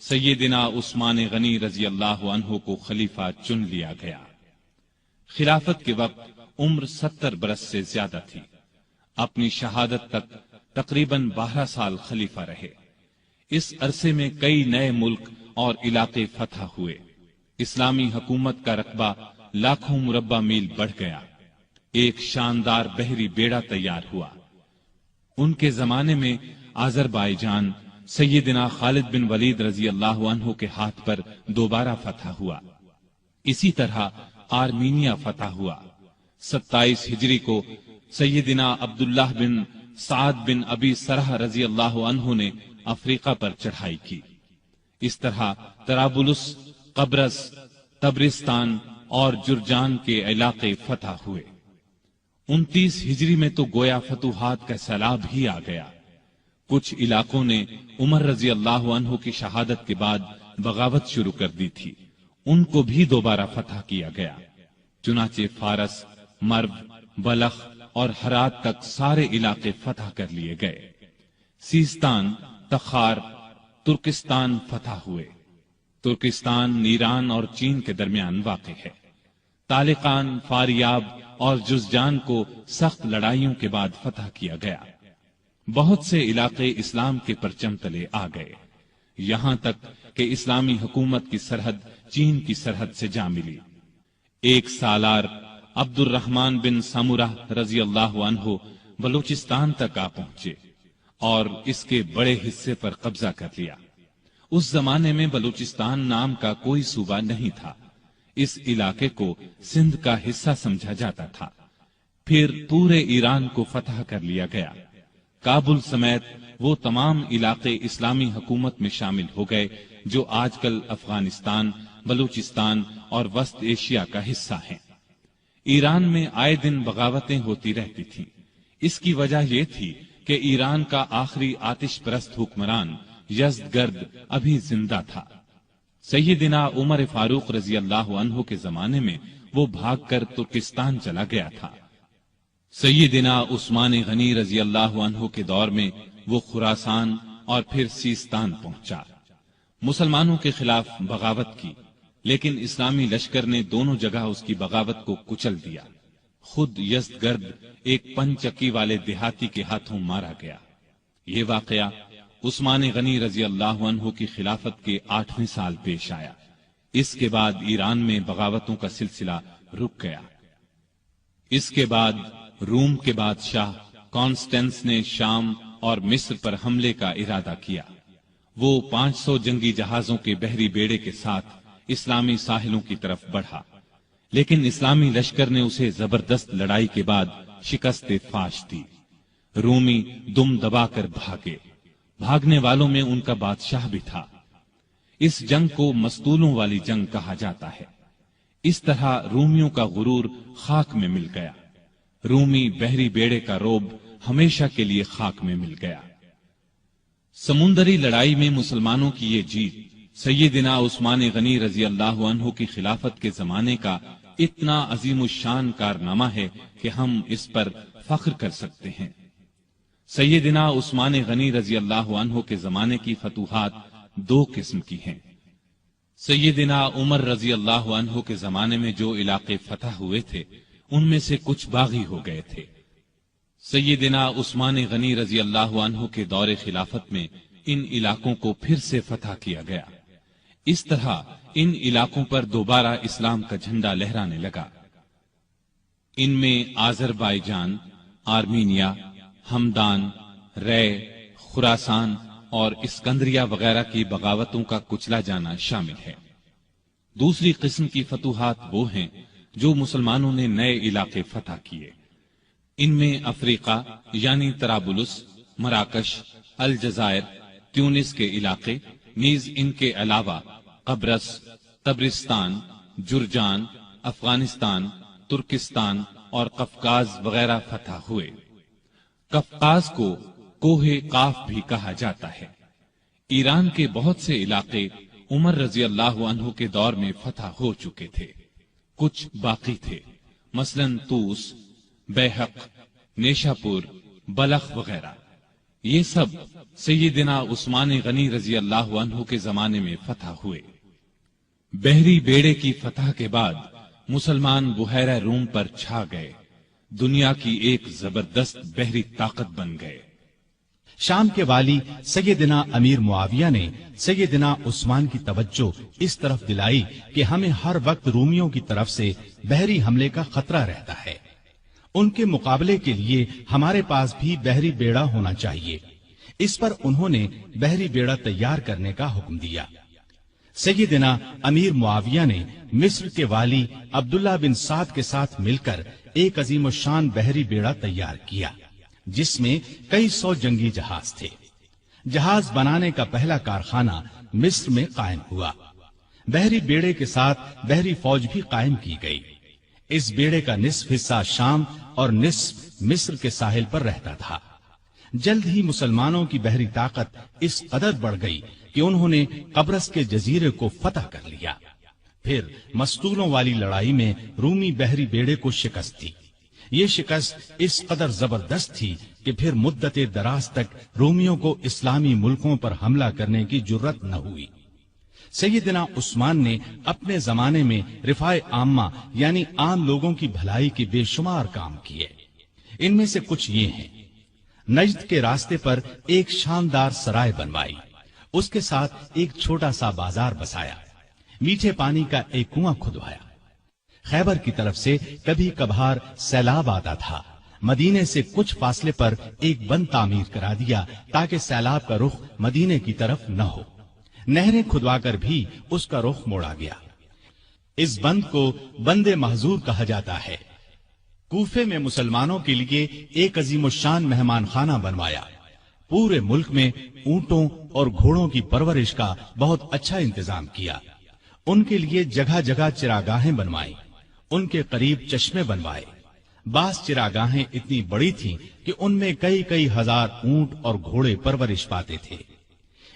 سیدنا عثمان غنی رضی اللہ عنہ کو خلیفہ چن لیا گیا۔ خلافت کے وقت عمر 70 برس سے زیادہ تھی۔ اپنی شہادت تک تقریباً 12 سال خلیفہ رہے۔ اس عرصے میں کئی نئے ملک اور علاقے فتح ہوئے۔ اسلامی حکومت کا رقبہ لاکھوں مربع میل بڑھ گیا۔ ایک شاندار بحری بیڑا تیار ہوا۔ ان کے زمانے میں آذربائیجان سیدنا خالد بن ولید رضی اللہ عنہ کے ہاتھ پر دوبارہ فتح ہوا۔ اسی طرح آرمینیا فتح ہوا۔ 27 ہجری کو سیدنا عبداللہ بن سعد بن ابی سرح رضی اللہ عنہ نے افریقہ پر چڑھائی کی۔ اس طرح طرابلس، قبرص، تبرستان اور جرجان کے علاقے فتح ہوئے۔ 29 ہجری میں تو گویا فتوحات کا سیلاب ہی آ گیا۔ کچھ علاقوں نے عمر رضی اللہ عنہ کی شہادت کے بعد بغاوت شروع کر دی تھی، ان کو بھی دوبارہ فتح کیا گیا۔ چنانچہ فارس، مرو، بلخ اور ہرات تک سارے علاقے فتح کر لیے گئے۔ سیستان، تخار، ترکستان فتح ہوئے۔ ترکستان ایران اور چین کے درمیان واقع ہے۔ تالقان، فاریاب اور جزجان کو سخت لڑائیوں کے بعد فتح کیا گیا۔ بہت سے علاقے اسلام کے پرچم تلے آ گئے، یہاں تک کہ اسلامی حکومت کی سرحد چین کی سرحد سے جا ملی۔ ایک سالار عبد الرحمن بن سمرہ رضی اللہ عنہ بلوچستان تک آ پہنچے اور اس کے بڑے حصے پر قبضہ کر لیا۔ اس زمانے میں بلوچستان نام کا کوئی صوبہ نہیں تھا۔ اس علاقے کو سندھ کا حصہ سمجھا جاتا تھا۔ پھر پورے ایران کو فتح کر لیا گیا۔ کابل سمیت وہ تمام علاقے اسلامی حکومت میں شامل ہو گئے جو آج کل افغانستان، بلوچستان اور وسط ایشیا کا حصہ ہیں۔ ایران میں آئے دن بغاوتیں ہوتی رہتی تھیں۔ اس کی وجہ یہ تھی کہ ایران کا آخری آتش پرست حکمران یزدگرد ابھی زندہ تھا۔ سیدنا عمر فاروق رضی اللہ عنہ کے زمانے میں وہ بھاگ کر ترکستان چلا گیا تھا۔ سیدنا عثمان غنی رضی اللہ عنہ کے دور میں وہ خراسان اور پھر سیستان پہنچا۔ مسلمانوں کے خلاف بغاوت کی، لیکن اسلامی لشکر نے دونوں جگہ اس کی بغاوت کو کچل دیا۔ خود یزدگرد ایک پنچکی والے دیہاتی کے ہاتھوں مارا گیا۔ یہ واقعہ عثمان غنی رضی اللہ عنہ کی خلافت کے 8ویں سال پیش آیا۔ اس کے بعد ایران میں بغاوتوں کا سلسلہ رک گیا۔ اس کے بعد روم کے بادشاہ کانسٹینس نے شام اور مصر پر حملے کا ارادہ کیا۔ وہ 500 جنگی جہازوں کے بحری بیڑے کے ساتھ اسلامی ساحلوں کی طرف بڑھا، لیکن اسلامی لشکر نے اسے زبردست لڑائی کے بعد شکست فاش دی۔ رومی دم دبا کر بھاگے۔ بھاگنے والوں میں ان کا بادشاہ بھی تھا۔ اس جنگ کو مستولوں والی جنگ کہا جاتا ہے۔ اس طرح رومیوں کا غرور خاک میں مل گیا۔ رومی بحری بیڑے کا روب ہمیشہ کے لیے خاک میں مل گیا۔ سمندری لڑائی میں مسلمانوں کی یہ جیت سیدنا عثمان غنی رضی اللہ عنہ کی خلافت کے زمانے کا اتنا عظیم الشان کارنامہ ہے کہ ہم اس پر فخر کر سکتے ہیں۔ سیدنا عثمان غنی رضی اللہ عنہ کے زمانے کی فتوحات 2 قسم کی ہیں۔ سیدنا عمر رضی اللہ عنہ کے زمانے میں جو علاقے فتح ہوئے تھے ان میں سے کچھ باغی ہو گئے تھے۔ سیدنا عثمان غنی رضی اللہ عنہ کے دور خلافت میں ان علاقوں کو پھر سے فتح کیا گیا۔ اس طرح ان علاقوں پر دوبارہ اسلام کا جھنڈا لہرانے لگا۔ ان میں آذربائیجان، آرمینیا، ہمدان، رے، خراسان اور اسکندریہ وغیرہ کی بغاوتوں کا کچلا جانا شامل ہے۔ دوسری قسم کی فتوحات وہ ہیں جو مسلمانوں نے نئے علاقے فتح کیے۔ ان میں افریقہ یعنی طرابلس، مراکش، الجزائر، تیونس کے علاقے، نیز ان کے علاوہ قبرص، طبرستان، جرجان، افغانستان، ترکستان اور قفقاز وغیرہ فتح ہوئے۔ قفقاز کو کوہ قاف بھی کہا جاتا ہے۔ ایران کے بہت سے علاقے عمر رضی اللہ عنہ کے دور میں فتح ہو چکے تھے، کچھ باقی تھے، مثلا طوس، بیحق، نیشاپور، بلخ وغیرہ۔ یہ سب سیدنا عثمان غنی رضی اللہ عنہ کے زمانے میں فتح ہوئے۔ بحری بیڑے کی فتح کے بعد مسلمان بحیرہ روم پر چھا گئے، دنیا کی ایک زبردست بحری طاقت بن گئے۔ شام کے والی سیدنا امیر معاویہ نے سیدنا عثمان کی توجہ اس طرف دلائی کہ ہمیں ہر وقت رومیوں کی طرف سے بحری حملے کا خطرہ رہتا ہے، ان کے مقابلے کے لیے ہمارے پاس بھی بحری بیڑا ہونا چاہیے۔ اس پر انہوں نے بحری بیڑا تیار کرنے کا حکم دیا۔ سیدنا امیر معاویہ نے مصر کے والی عبداللہ بن سعد کے ساتھ مل کر ایک عظیم الشان بحری بیڑا تیار کیا، جس میں کئی سو جنگی جہاز تھے۔ جہاز بنانے کا پہلا کارخانہ مصر میں قائم ہوا۔ بحری بیڑے کے ساتھ بحری فوج بھی قائم کی گئی۔ اس بیڑے کا نصف حصہ شام اور نصف مصر کے ساحل پر رہتا تھا۔ جلد ہی مسلمانوں کی بحری طاقت اس قدر بڑھ گئی کہ انہوں نے قبرص کے جزیرے کو فتح کر لیا۔ پھر مستولوں والی لڑائی میں رومی بحری بیڑے کو شکست دی۔ یہ شکست اس قدر زبردست تھی کہ پھر مدت دراز تک رومیوں کو اسلامی ملکوں پر حملہ کرنے کی جرت نہ ہوئی۔ سیدنا عثمان نے اپنے زمانے میں رفاع عامہ یعنی عام لوگوں کی بھلائی کے بے شمار کام کیے۔ ان میں سے کچھ یہ ہیں: نجد کے راستے پر ایک شاندار سرائے بنوائی، اس کے ساتھ ایک چھوٹا سا بازار بسایا، میٹھے پانی کا ایک کنواں کھدوایا۔ خیبر کی طرف سے کبھی کبھار سیلاب آتا تھا، مدینے سے کچھ فاصلے پر ایک بند تعمیر کرا دیا تاکہ سیلاب کا رخ مدینے کی طرف نہ ہو۔ نہریں کھدوا کر بھی اس کا رخ موڑا گیا۔ اس بند کو بند محظور کہا جاتا ہے۔ کوفے میں مسلمانوں کے لیے ایک عظیم الشان مہمان خانہ بنوایا۔ پورے ملک میں اونٹوں اور گھوڑوں کی پرورش کا بہت اچھا انتظام کیا۔ ان کے لیے جگہ جگہ چراگاہیں بنوائی، ان کے قریب چشمے بنوائے۔ بعض چراگاہیں اتنی بڑی تھیں کہ ان میں کئی کئی ہزار اونٹ اور گھوڑے پرورش پاتے تھے۔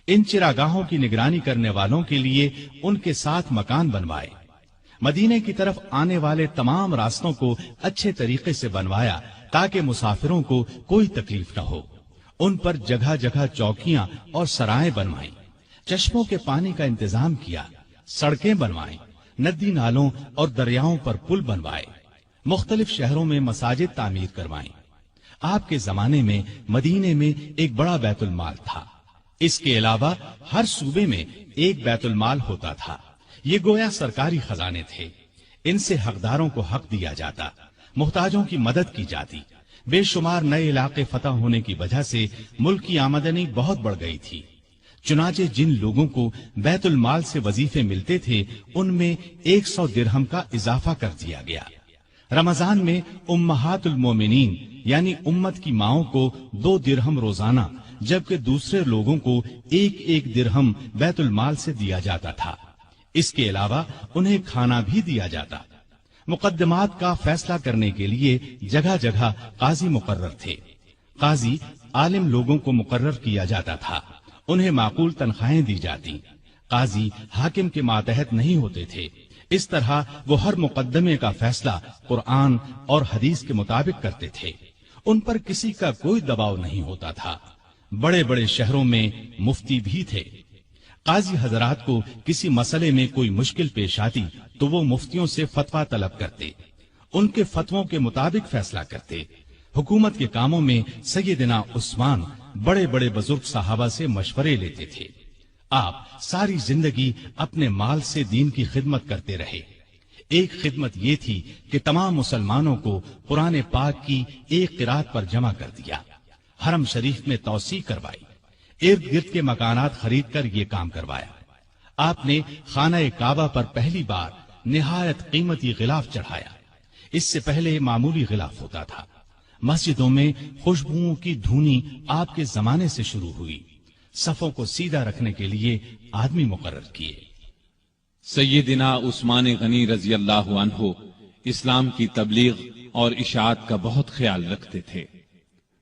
ان چراگاہوں کی نگرانی کرنے والوں کے لیے ان کے ساتھ مکان بنوائے۔ مدینے کی طرف آنے والے تمام راستوں کو اچھے طریقے سے بنوایا تاکہ مسافروں کو کوئی تکلیف نہ ہو۔ ان پر جگہ جگہ چوکیاں اور سرائیں بنوائیں، چشموں کے پانی کا انتظام کیا، سڑکیں بنوائیں، ندی نالوں اور دریاؤں پر پل بنوائے، مختلف شہروں میں مساجد تعمیر کروائیں۔ آپ کے زمانے میں مدینے میں ایک بڑا بیت المال تھا۔ اس کے علاوہ ہر صوبے میں ایک بیت المال ہوتا تھا۔ یہ گویا سرکاری خزانے تھے۔ ان سے حقداروں کو حق دیا جاتا، محتاجوں کی مدد کی جاتی۔ بے شمار نئے علاقے فتح ہونے کی وجہ سے ملک کی آمدنی بہت بڑھ گئی تھی۔ چنانچہ جن لوگوں کو بیت المال سے وظیفے ملتے تھے ان میں 100 درہم کا اضافہ کر دیا گیا۔ رمضان میں امہات المومنین یعنی امت کی ماؤں کو 2 درہم روزانہ، جبکہ دوسرے لوگوں کو 1 درہم بیت المال سے دیا جاتا تھا۔ اس کے علاوہ انہیں کھانا بھی دیا جاتا۔ مقدمات کا فیصلہ کرنے کے لیے جگہ جگہ قاضی مقرر تھے۔ قاضی عالم لوگوں کو مقرر کیا جاتا تھا، انہیں معقول تنخواہیں دی جاتی۔ قاضی حاکم کے ماتحت نہیں ہوتے تھے۔ اس طرح وہ ہر مقدمے کا فیصلہ قرآن اور حدیث کے مطابق کرتے تھے۔ ان پر کسی کا کوئی دباؤ نہیں ہوتا تھا۔ بڑے بڑے شہروں میں مفتی بھی تھے۔ قاضی حضرات کو کسی مسئلے میں کوئی مشکل پیش آتی تو وہ مفتیوں سے فتویٰ طلب کرتے، ان کے فتووں کے مطابق فیصلہ کرتے۔ حکومت کے کاموں میں سیدنا عثمان بڑے بڑے بزرگ صحابہ سے مشورے لیتے تھے۔ آپ ساری زندگی اپنے مال سے دین کی خدمت کرتے رہے۔ ایک خدمت یہ تھی کہ تمام مسلمانوں کو قرآن پاک کی ایک قرات پر جمع کر دیا، حرم شریف میں توسیع کروائی، ارد گرد کے مکانات خرید کر یہ کام کروایا۔ آپ نے خانہ کعبہ پر پہلی بار نہایت قیمتی غلاف چڑھایا۔ اس سے پہلے معمولی غلاف ہوتا تھا۔ مسجدوں میں خوشبوؤں کی دھونی آپ کے زمانے سے شروع ہوئی، صفوں کو سیدھا رکھنے کے لیے آدمی مقرر کیے۔ سیدنا عثمان غنی رضی اللہ عنہ اسلام کی تبلیغ اور اشاعت کا بہت خیال رکھتے تھے،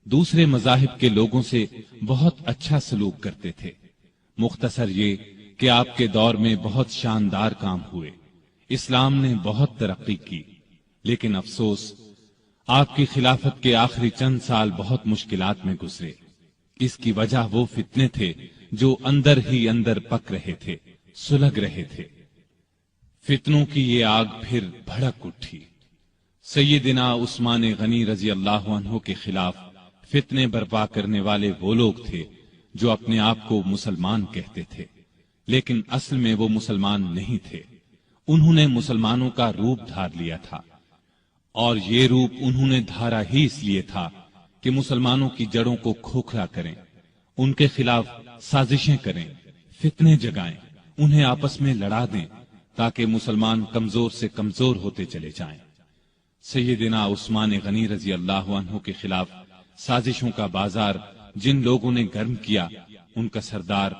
دوسرے مذاہب کے لوگوں سے بہت اچھا سلوک کرتے تھے۔ مختصر یہ کہ آپ کے دور میں بہت شاندار کام ہوئے، اسلام نے بہت ترقی کی، لیکن افسوس آپ کی خلافت کے آخری چند سال بہت مشکلات میں گزرے۔ اس کی وجہ وہ فتنے تھے جو اندر ہی اندر پک رہے تھے، سلگ رہے تھے۔ فتنوں کی یہ آگ پھر بھڑک اٹھی۔ سیدنا عثمان غنی رضی اللہ عنہ کے خلاف فتنے برپا کرنے والے وہ لوگ تھے جو اپنے آپ کو مسلمان کہتے تھے، لیکن اصل میں وہ مسلمان نہیں تھے۔ انہوں نے مسلمانوں کا روپ دھار لیا تھا، اور یہ روپ انہوں نے دھارا ہی اس لیے تھا کہ مسلمانوں کی جڑوں کو کھوکھلا کریں، ان کے خلاف سازشیں کریں، فتنے جگائیں، انہیں آپس میں لڑا دیں تاکہ مسلمان کمزور سے کمزور ہوتے چلے جائیں۔ سیدنا عثمان غنی رضی اللہ عنہ کے خلاف سازشوں کا بازار جن لوگوں نے گرم کیا، ان کا سردار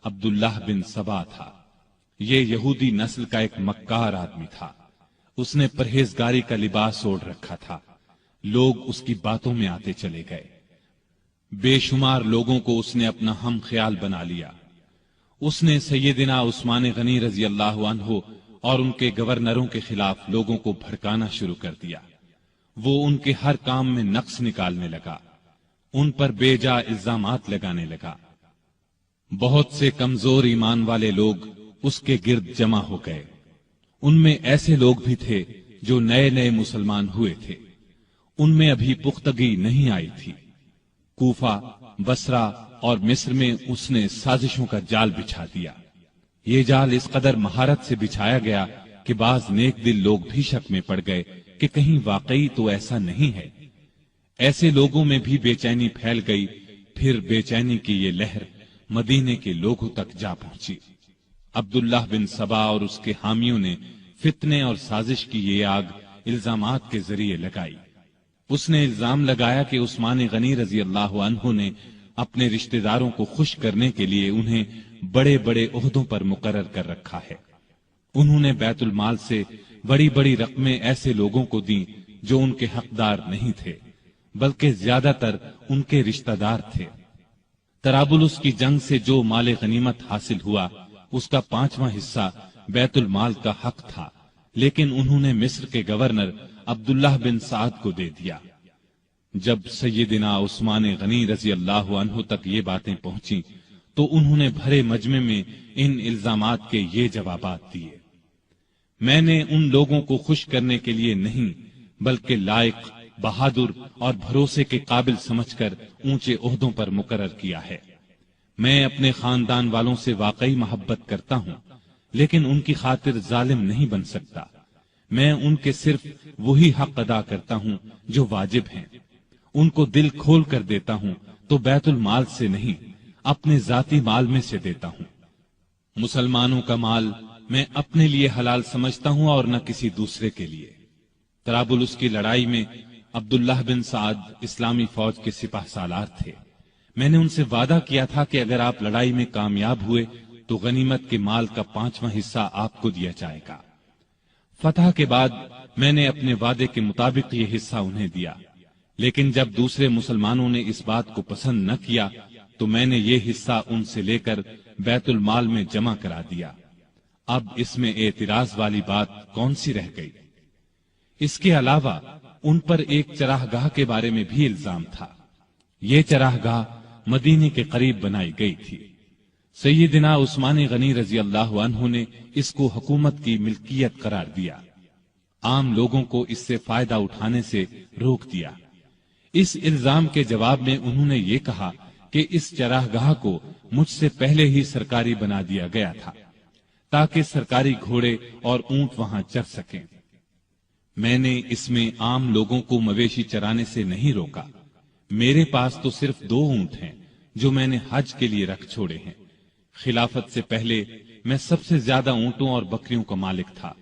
عبداللہ بن سبا تھا۔ یہ یہودی نسل کا ایک مکار آدمی تھا، اس نے پرہیزگاری کا لباس اوڑھ رکھا تھا، لوگ اس کی باتوں میں آتے چلے گئے، بے شمار لوگوں کو اس نے اپنا ہم خیال بنا لیا۔ اس نے سیدنا عثمان غنی رضی اللہ عنہ اور ان کے گورنروں کے خلاف لوگوں کو بھڑکانا شروع کر دیا۔ وہ ان کے ہر کام میں نقص نکالنے لگا، ان پر بے جا الزامات لگانے لگا۔ بہت سے کمزور ایمان والے لوگ اس کے گرد جمع ہو گئے، ان میں ایسے لوگ بھی تھے جو نئے نئے مسلمان ہوئے تھے، ان میں ابھی پختگی نہیں آئی تھی۔ کوفہ، بصرہ اور مصر میں اس نے سازشوں کا جال بچھا دیا۔ یہ جال اس قدر مہارت سے بچھایا گیا کہ بعض نیک دل لوگ بھی شک میں پڑ گئے کہ کہیں واقعی تو ایسا نہیں ہے۔ ایسے لوگوں میں بھی بے چینی پھیل گئی، پھر بے چینی کی یہ لہر مدینے کے لوگوں تک جا پہنچی۔ عبداللہ بن سبا اور اس کے حامیوں نے فتنے اور سازش کی یہ آگ الزامات کے ذریعے لگائی۔ اس نے الزام لگایا کہ عثمان غنی رضی اللہ عنہ نے اپنے رشتہ داروں کو خوش کرنے کے لیے انہیں بڑے بڑے عہدوں پر مقرر کر رکھا ہے۔ انہوں نے بیت المال سے بڑی بڑی رقمیں ایسے لوگوں کو دیں جو ان کے حقدار نہیں تھے، بلکہ زیادہ تر ان کے رشتہ دار تھے۔ طرابلس کی جنگ سے جو مال غنیمت حاصل ہوا، اس کا 5واں حصہ بیت المال کا حق تھا، لیکن انہوں نے مصر کے گورنر عبداللہ بن سعد کو دے دیا۔ جب سیدنا عثمان غنی رضی اللہ عنہ تک یہ باتیں پہنچیں تو انہوں نے بھرے مجمع میں ان الزامات کے یہ جوابات دیے۔ میں نے ان لوگوں کو خوش کرنے کے لیے نہیں، بلکہ لائق، بہادر اور بھروسے کے قابل سمجھ کر اونچے عہدوں پر مقرر کیا ہے۔ میں اپنے خاندان والوں سے واقعی محبت کرتا ہوں، لیکن ان کی خاطر ظالم نہیں بن سکتا۔ میں ان کے صرف وہی حق ادا کرتا ہوں جو واجب ہیں، ان کو دل کھول کر دیتا ہوں تو بیت المال سے نہیں، اپنے ذاتی مال میں سے دیتا ہوں۔ مسلمانوں کا مال میں اپنے لیے حلال سمجھتا ہوں اور نہ کسی دوسرے کے لیے۔ طرابلس کی لڑائی میں عبداللہ بن سعد اسلامی فوج کے سپاہ سالار تھے۔ میں نے ان سے وعدہ کیا تھا کہ اگر آپ لڑائی میں کامیاب ہوئے تو غنیمت کے مال کا 5واں حصہ آپ کو دیا جائے گا۔ فتح کے بعد میں نے اپنے وعدے کے مطابق یہ حصہ انہیں دیا، لیکن جب دوسرے مسلمانوں نے اس بات کو پسند نہ کیا تو میں نے یہ حصہ ان سے لے کر بیت المال میں جمع کرا دیا۔ اب اس میں اعتراض والی بات کون سی رہ گئی؟ اس کے علاوہ ان پر ایک چراہ گاہ کے بارے میں بھی الزام تھا۔ یہ چراہ گاہ مدینے کے قریب بنائی گئی تھی۔ سیدنا عثمان غنی رضی اللہ عنہ نے اس کو حکومت کی ملکیت قرار دیا، عام لوگوں کو اس سے فائدہ اٹھانے سے روک دیا۔ اس الزام کے جواب میں انہوں نے یہ کہا کہ اس چراہ گاہ کو مجھ سے پہلے ہی سرکاری بنا دیا گیا تھا تاکہ سرکاری گھوڑے اور اونٹ وہاں چر سکیں۔ میں نے اس میں عام لوگوں کو مویشی چرانے سے نہیں روکا۔ میرے پاس تو صرف 2 اونٹ ہیں جو میں نے حج کے لیے رکھ چھوڑے ہیں۔ خلافت سے پہلے میں سب سے زیادہ اونٹوں اور بکریوں کا مالک تھا۔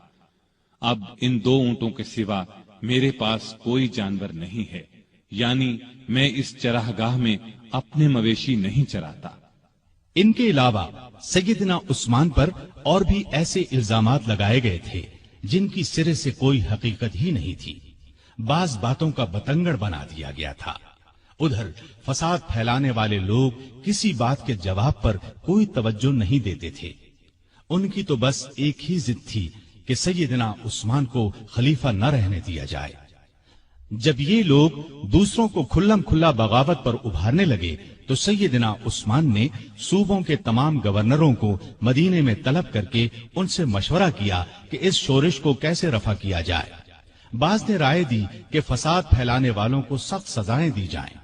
اب ان 2 اونٹوں کے سوا میرے پاس کوئی جانور نہیں ہے۔ یعنی میں اس چراگاہ میں اپنے مویشی نہیں چراتا۔ ان کے علاوہ سیدنا عثمان پر اور بھی ایسے الزامات لگائے گئے تھے جن کی سرے سے کوئی حقیقت ہی نہیں تھی۔ بعض باتوں کا بتنگڑ بنا دیا گیا تھا۔ ادھر فساد پھیلانے والے لوگ کسی بات کے جواب پر کوئی توجہ نہیں دیتے تھے۔ ان کی تو بس ایک ہی ضد تھی کہ سیدنا عثمان کو خلیفہ نہ رہنے دیا جائے۔ جب یہ لوگ دوسروں کو کھلم کھلا بغاوت پر ابھارنے لگے تو سیدنا عثمان نے صوبوں کے تمام گورنروں کو مدینے میں طلب کر کے ان سے مشورہ کیا کہ اس شورش کو کیسے رفع کیا جائے۔ بعض نے رائے دی کہ فساد پھیلانے والوں کو سخت سزائیں دی جائیں،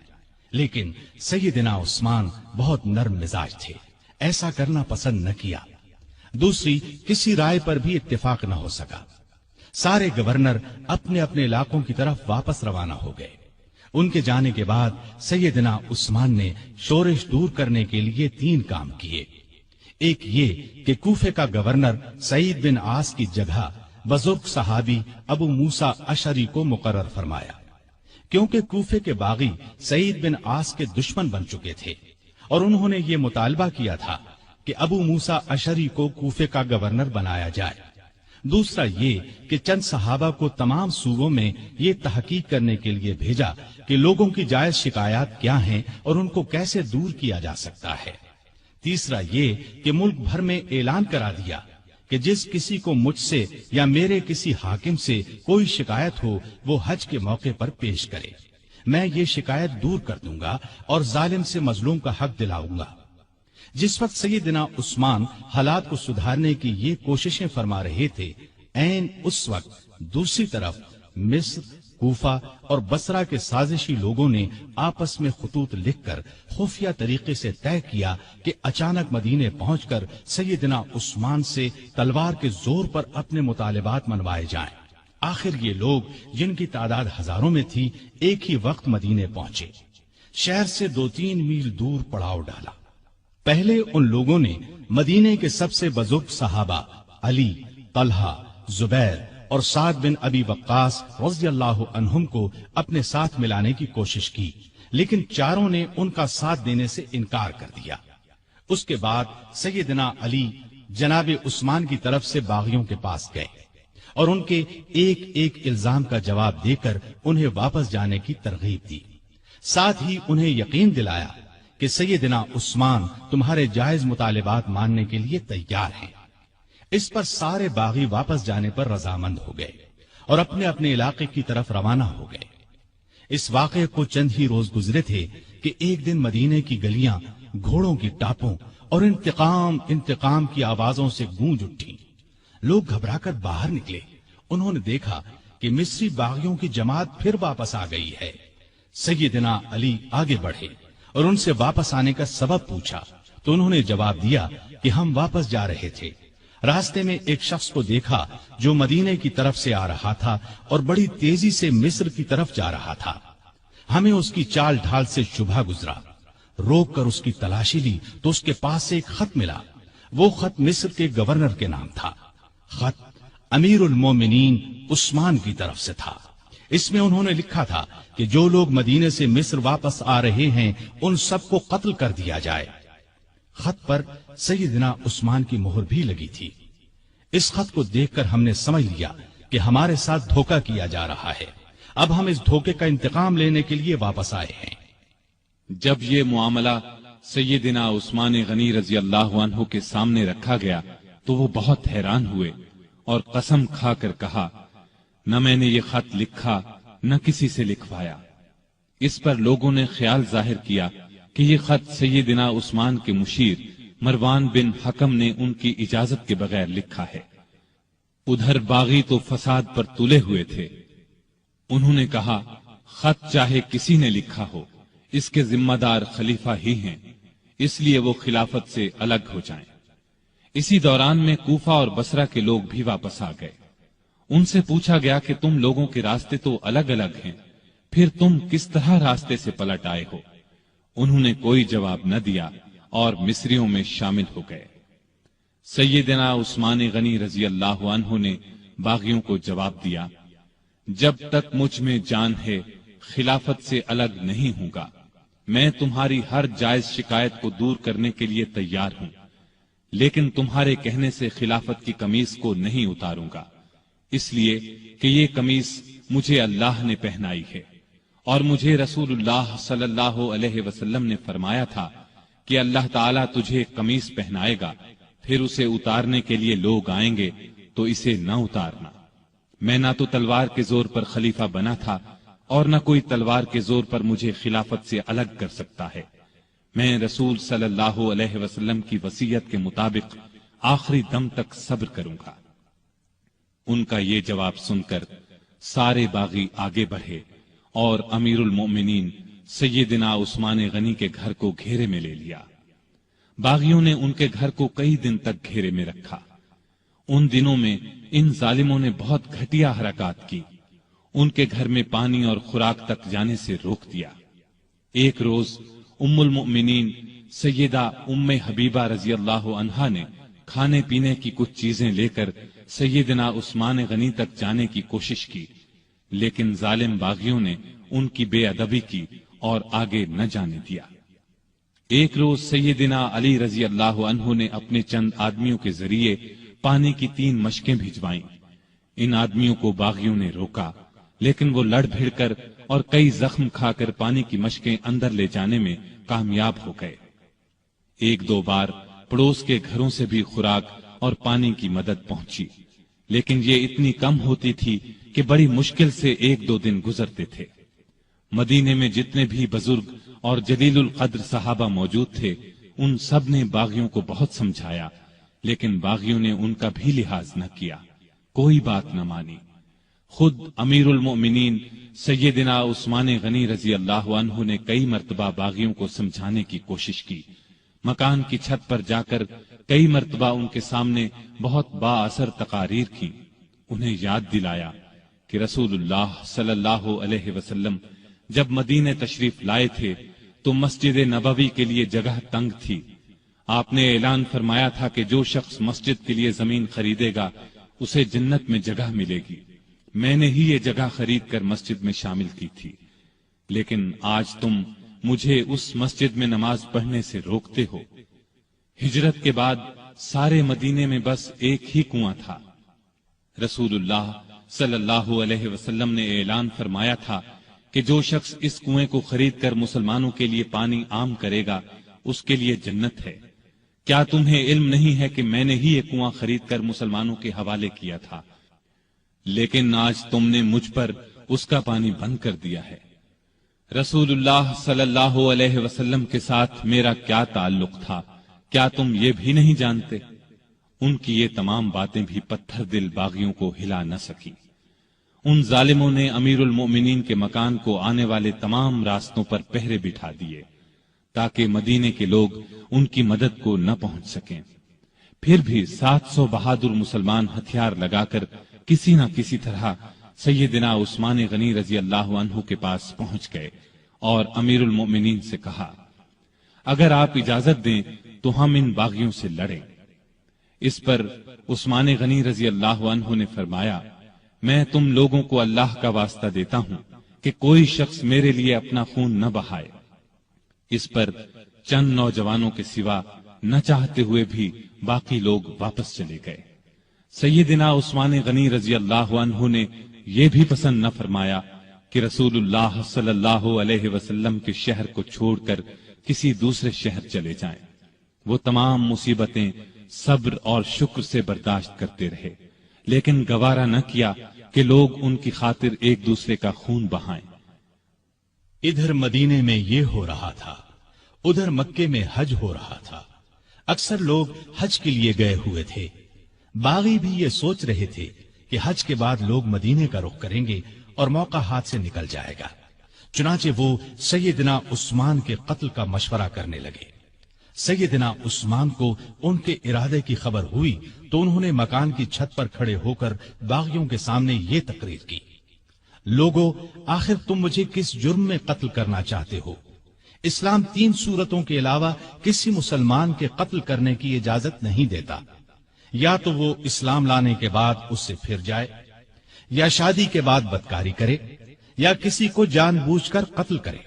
لیکن سیدنا عثمان بہت نرم مزاج تھے، ایسا کرنا پسند نہ کیا۔ دوسری کسی رائے پر بھی اتفاق نہ ہو سکا۔ سارے گورنر اپنے اپنے علاقوں کی طرف واپس روانہ ہو گئے۔ ان کے جانے کے بعد سیدنا عثمان نے شورش دور کرنے کے لیے 3 کام کیے۔ ایک یہ کہ کوفے کا گورنر سعید بن عاص کی جگہ بزرگ صحابی ابو موسیٰ اشعری کو مقرر فرمایا، کیونکہ کوفے کے باغی سعید بن عاص کے دشمن بن چکے تھے اور انہوں نے یہ مطالبہ کیا تھا کہ ابو موسیٰ اشعری کو کوفے کا گورنر بنایا جائے۔ دوسرا یہ کہ چند صحابہ کو تمام صوبوں میں یہ تحقیق کرنے کے لیے بھیجا کہ لوگوں کی جائز شکایات کیا ہیں اور ان کو کیسے دور کیا جا سکتا ہے۔ تیسرا یہ کہ ملک بھر میں اعلان کرا دیا کہ جس کسی کو مجھ سے یا میرے کسی حاکم سے کوئی شکایت ہو وہ حج کے موقع پر پیش کرے، میں یہ شکایت دور کر دوں گا اور ظالم سے مظلوم کا حق دلاؤں گا۔ جس وقت سیدنا عثمان حالات کو سدھارنے کی یہ کوششیں فرما رہے تھے، عین اس وقت دوسری طرف مصر، کوفہ اور بصرہ کے سازشی لوگوں نے آپس میں خطوط لکھ کر خفیہ طریقے سے طے کیا کہ اچانک مدینے پہنچ کر سیدنا عثمان سے تلوار کے زور پر اپنے مطالبات منوائے جائیں۔ آخر یہ لوگ جن کی تعداد ہزاروں میں تھی ایک ہی وقت مدینے پہنچے۔ شہر سے 2-3 میل دور پڑاؤ ڈالا۔ پہلے ان لوگوں نے مدینے کے سب سے بزرگ صحابہ علی، طلحہ، زبیر اور سعد بن ابی وقاص رضی اللہ عنہم کو اپنے ساتھ ملانے کی کوشش کی، لیکن چاروں نے ان کا ساتھ دینے سے انکار کر دیا۔ اس کے بعد سیدنا علی جناب عثمان کی طرف سے باغیوں کے پاس گئے اور ان کے ایک ایک الزام کا جواب دے کر انہیں واپس جانے کی ترغیب دی، ساتھ ہی انہیں یقین دلایا کہ سیدنا عثمان تمہارے جائز مطالبات ماننے کے لیے تیار ہیں۔ اس پر سارے باغی واپس جانے پر رضامند ہو گئے اور اپنے اپنے علاقے کی طرف روانہ ہو گئے۔ اس واقعے کو چند ہی روز گزرے تھے کہ ایک دن مدینے کی گلیاں گھوڑوں کی ٹاپوں اور انتقام کی آوازوں سے گونج اٹھی۔ لوگ گھبرا کر باہر نکلے۔ انہوں نے دیکھا کہ مصری باغیوں کی جماعت پھر واپس آ گئی ہے۔ سیدنا علی آگے بڑھے اور ان سے واپس آنے کا سبب پوچھا تو انہوں نے جواب دیا کہ ہم واپس جا رہے تھے، راستے میں ایک شخص کو دیکھا جو مدینے کی طرف سے آ رہا تھا اور بڑی تیزی سے مصر کی طرف جا رہا تھا۔ ہمیں اس کی چال ڈھال سے شبہ گزرا، روک کر اس کی تلاشی لی تو اس کے پاس سے ایک خط ملا۔ وہ خط مصر کے گورنر کے نام تھا۔ خط امیر المومنین عثمان کی طرف سے تھا۔ اس میں انہوں نے لکھا تھا کہ جو لوگ مدینے سے مصر واپس آ رہے ہیں ان سب کو قتل کر دیا جائے۔ خط پر سیدنا عثمان کی مہر بھی لگی تھی۔ اس خط کو دیکھ کر ہم نے سمجھ لیا کہ ہمارے ساتھ دھوکہ کیا جا رہا ہے۔ اب ہم اس دھوکے کا انتقام لینے کے لیے واپس آئے ہیں۔ جب یہ معاملہ سیدنا عثمان غنی رضی اللہ عنہ کے سامنے رکھا گیا تو وہ بہت حیران ہوئے اور قسم کھا کر کہا، نہ میں نے یہ خط لکھا نہ کسی سے لکھوایا۔ اس پر لوگوں نے خیال ظاہر کیا کہ یہ خط سیدنا عثمان کے مشیر مروان بن حکم نے ان کی اجازت کے بغیر لکھا ہے۔ ادھر باغی تو فساد پر تلے ہوئے تھے۔ انہوں نے کہا، خط چاہے کسی نے لکھا ہو، اس کے ذمہ دار خلیفہ ہی ہیں، اس لیے وہ خلافت سے الگ ہو جائیں۔ اسی دوران میں کوفہ اور بصرہ کے لوگ بھی واپس آ گئے۔ ان سے پوچھا گیا کہ تم لوگوں کے راستے تو الگ الگ ہیں، پھر تم کس طرح راستے سے پلٹ آئے ہو؟ انہوں نے کوئی جواب نہ دیا اور مصریوں میں شامل ہو گئے۔ سیدنا عثمان غنی رضی اللہ عنہ نے باغیوں کو جواب دیا، جب تک مجھ میں جان ہے خلافت سے الگ نہیں ہوں گا۔ میں تمہاری ہر جائز شکایت کو دور کرنے کے لیے تیار ہوں، لیکن تمہارے کہنے سے خلافت کی قمیص کو نہیں اتاروں گا، اس لیے کہ یہ قمیص مجھے اللہ نے پہنائی ہے، اور مجھے رسول اللہ صلی اللہ علیہ وسلم نے فرمایا تھا کہ اللہ تعالیٰ تجھے قمیص پہنائے گا، پھر اسے اتارنے کے لیے لوگ آئیں گے تو اسے نہ اتارنا۔ میں نہ تو تلوار کے زور پر خلیفہ بنا تھا اور نہ کوئی تلوار کے زور پر مجھے خلافت سے الگ کر سکتا ہے۔ میں رسول صلی اللہ علیہ وسلم کی وصیت کے مطابق آخری دم تک صبر کروں گا۔ ان کا یہ جواب سن کر سارے باغی آگے بڑھے اور امیر المؤمنین سیدنا عثمان غنی کے گھر کو گھیرے میں لے لیا۔ باغیوں نے ان کے گھر کو کئی دن تک گھیرے میں رکھا۔ ان دنوں میں ان ظالموں نے بہت گھٹیا حرکات کی، ان کے گھر میں پانی اور خوراک تک جانے سے روک دیا۔ ایک روز ام المؤمنین سیدہ ام حبیبہ رضی اللہ عنہا نے کھانے پینے کی کچھ چیزیں لے کر سیدنا عثمان غنی تک جانے کی کوشش کی، لیکن ظالم باغیوں نے ان کی بے ادبی کی اور آگے نہ جانے دیا۔ ایک روز سیدنا علی رضی اللہ عنہ نے اپنے چند آدمیوں کے ذریعے پانی کی 3 مشکیں بھجوائیں۔ ان آدمیوں کو باغیوں نے روکا، لیکن وہ لڑ بھیڑ کر اور کئی زخم کھا کر پانی کی مشکیں اندر لے جانے میں کامیاب ہو گئے۔ ایک دو بار پڑوس کے گھروں سے بھی خوراک اور پانی کی مدد پہنچی، لیکن یہ اتنی کم ہوتی تھی کہ بڑی مشکل سے 1-2 دن گزرتے تھے۔ مدینے میں جتنے بھی بزرگ اور جلیل القدر صحابہ موجود تھے، ان سب نے باغیوں کو بہت سمجھایا، لیکن باغیوں نے ان کا بھی لحاظ نہ کیا، کوئی بات نہ مانی۔ خود امیر المؤمنین سیدنا عثمان غنی رضی اللہ عنہ نے کئی مرتبہ باغیوں کو سمجھانے کی کوشش کی، مکان کی چھت پر جا کر کئی مرتبہ ان کے سامنے بہت با اثر تقاریر کی، انہیں یاد دلایا کہ رسول اللہ صلی اللہ علیہ وسلم جب مدینے تشریف لائے تھے تو مسجد نبوی کے لیے جگہ تنگ تھی۔ آپ نے اعلان فرمایا تھا کہ جو شخص مسجد کے لیے زمین خریدے گا اسے جنت میں جگہ ملے گی۔ میں نے ہی یہ جگہ خرید کر مسجد میں شامل کی تھی، لیکن آج تم مجھے اس مسجد میں نماز پڑھنے سے روکتے ہو۔ ہجرت کے بعد سارے مدینے میں بس ایک ہی کنواں تھا۔ رسول اللہ صلی اللہ علیہ وسلم نے اعلان فرمایا تھا کہ جو شخص اس کنویں کو خرید کر مسلمانوں کے لیے پانی عام کرے گا اس کے لیے جنت ہے۔ کیا تمہیں علم نہیں ہے کہ میں نے ہی یہ کنواں خرید کر مسلمانوں کے حوالے کیا تھا، لیکن آج تم نے مجھ پر اس کا پانی بند کر دیا ہے۔ رسول اللہ صلی اللہ علیہ وسلم کے ساتھ میرا کیا تعلق تھا، کیا تم یہ بھی نہیں جانتے؟ ان کی یہ تمام باتیں بھی پتھر دل باغیوں کو ہلا نہ سکی۔ ان ظالموں نے امیر المؤمنین کے مکان کو آنے والے تمام راستوں پر پہرے بٹھا دیے تاکہ مدینے کے لوگ ان کی مدد کو نہ پہنچ سکیں۔ پھر بھی 700 بہادر مسلمان ہتھیار لگا کر کسی نہ کسی طرح سیدنا عثمان غنی رضی اللہ عنہ کے پاس پہنچ گئے اور امیر المؤمنین سے کہا، اگر آپ اجازت دیں تو ہم ان باغیوں سے لڑیں۔ اس پر عثمان غنی رضی اللہ عنہ نے فرمایا، میں تم لوگوں کو اللہ کا واسطہ دیتا ہوں کہ کوئی شخص میرے لیے اپنا خون نہ بہائے۔ اس پر چند نوجوانوں کے سوا نہ چاہتے ہوئے بھی باقی لوگ واپس چلے گئے۔ سیدنا عثمان غنی رضی اللہ عنہ نے یہ بھی پسند نہ فرمایا کہ رسول اللہ صلی اللہ علیہ وسلم کے شہر کو چھوڑ کر کسی دوسرے شہر چلے جائیں۔ وہ تمام مصیبتیں صبر اور شکر سے برداشت کرتے رہے، لیکن گوارا نہ کیا کہ لوگ ان کی خاطر ایک دوسرے کا خون بہائیں۔ ادھر مدینے میں یہ ہو رہا تھا، ادھر مکے میں حج ہو رہا تھا۔ اکثر لوگ حج کے لیے گئے ہوئے تھے۔ باغی بھی یہ سوچ رہے تھے کہ حج کے بعد لوگ مدینے کا رخ کریں گے اور موقع ہاتھ سے نکل جائے گا، چنانچہ وہ سیدنا عثمان کے قتل کا مشورہ کرنے لگے۔ سیدنا عثمان کو ان کے ارادے کی خبر ہوئی تو انہوں نے مکان کی چھت پر کھڑے ہو کر باغیوں کے سامنے یہ تقریر کی، لوگو، آخر تم مجھے کس جرم میں قتل کرنا چاہتے ہو؟ اسلام 3 صورتوں کے علاوہ کسی مسلمان کے قتل کرنے کی اجازت نہیں دیتا، یا تو وہ اسلام لانے کے بعد اس سے پھر جائے، یا شادی کے بعد بدکاری کرے، یا کسی کو جان بوجھ کر قتل کرے۔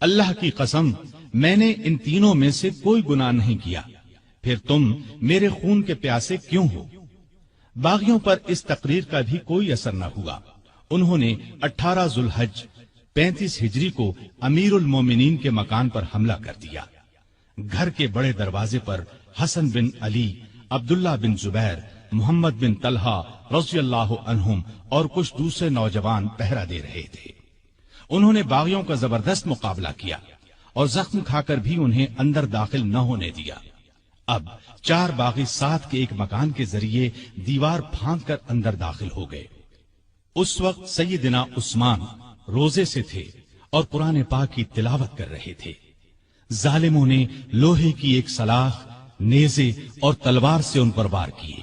اللہ کی قسم میں نے ان تینوں میں سے کوئی گناہ نہیں کیا، پھر تم میرے خون کے پیاسے کیوں ہو؟ باغیوں پر اس تقریر کا بھی کوئی اثر نہ ہوا۔ انہوں نے 18 ذوالحج 35 ہجری کو امیر المومنین کے مکان پر حملہ کر دیا۔ گھر کے بڑے دروازے پر حسن بن علی، عبداللہ بن زبیر، محمد بن طلحہ رضی اللہ عنہم اور کچھ دوسرے نوجوان پہرا دے رہے تھے۔ انہوں نے باغیوں کا زبردست مقابلہ کیا اور زخم کھا کر بھی انہیں اندر داخل نہ ہونے دیا۔ اب 4 باغی ساتھ کے ایک مکان کے ذریعے دیوار پھاند کر اندر داخل ہو گئے۔ اس وقت سیدنا عثمان روزے سے تھے اور قرآن پاک کی تلاوت کر رہے تھے۔ ظالموں نے لوہے کی ایک سلاخ، نیزے اور تلوار سے ان پر وار کیے۔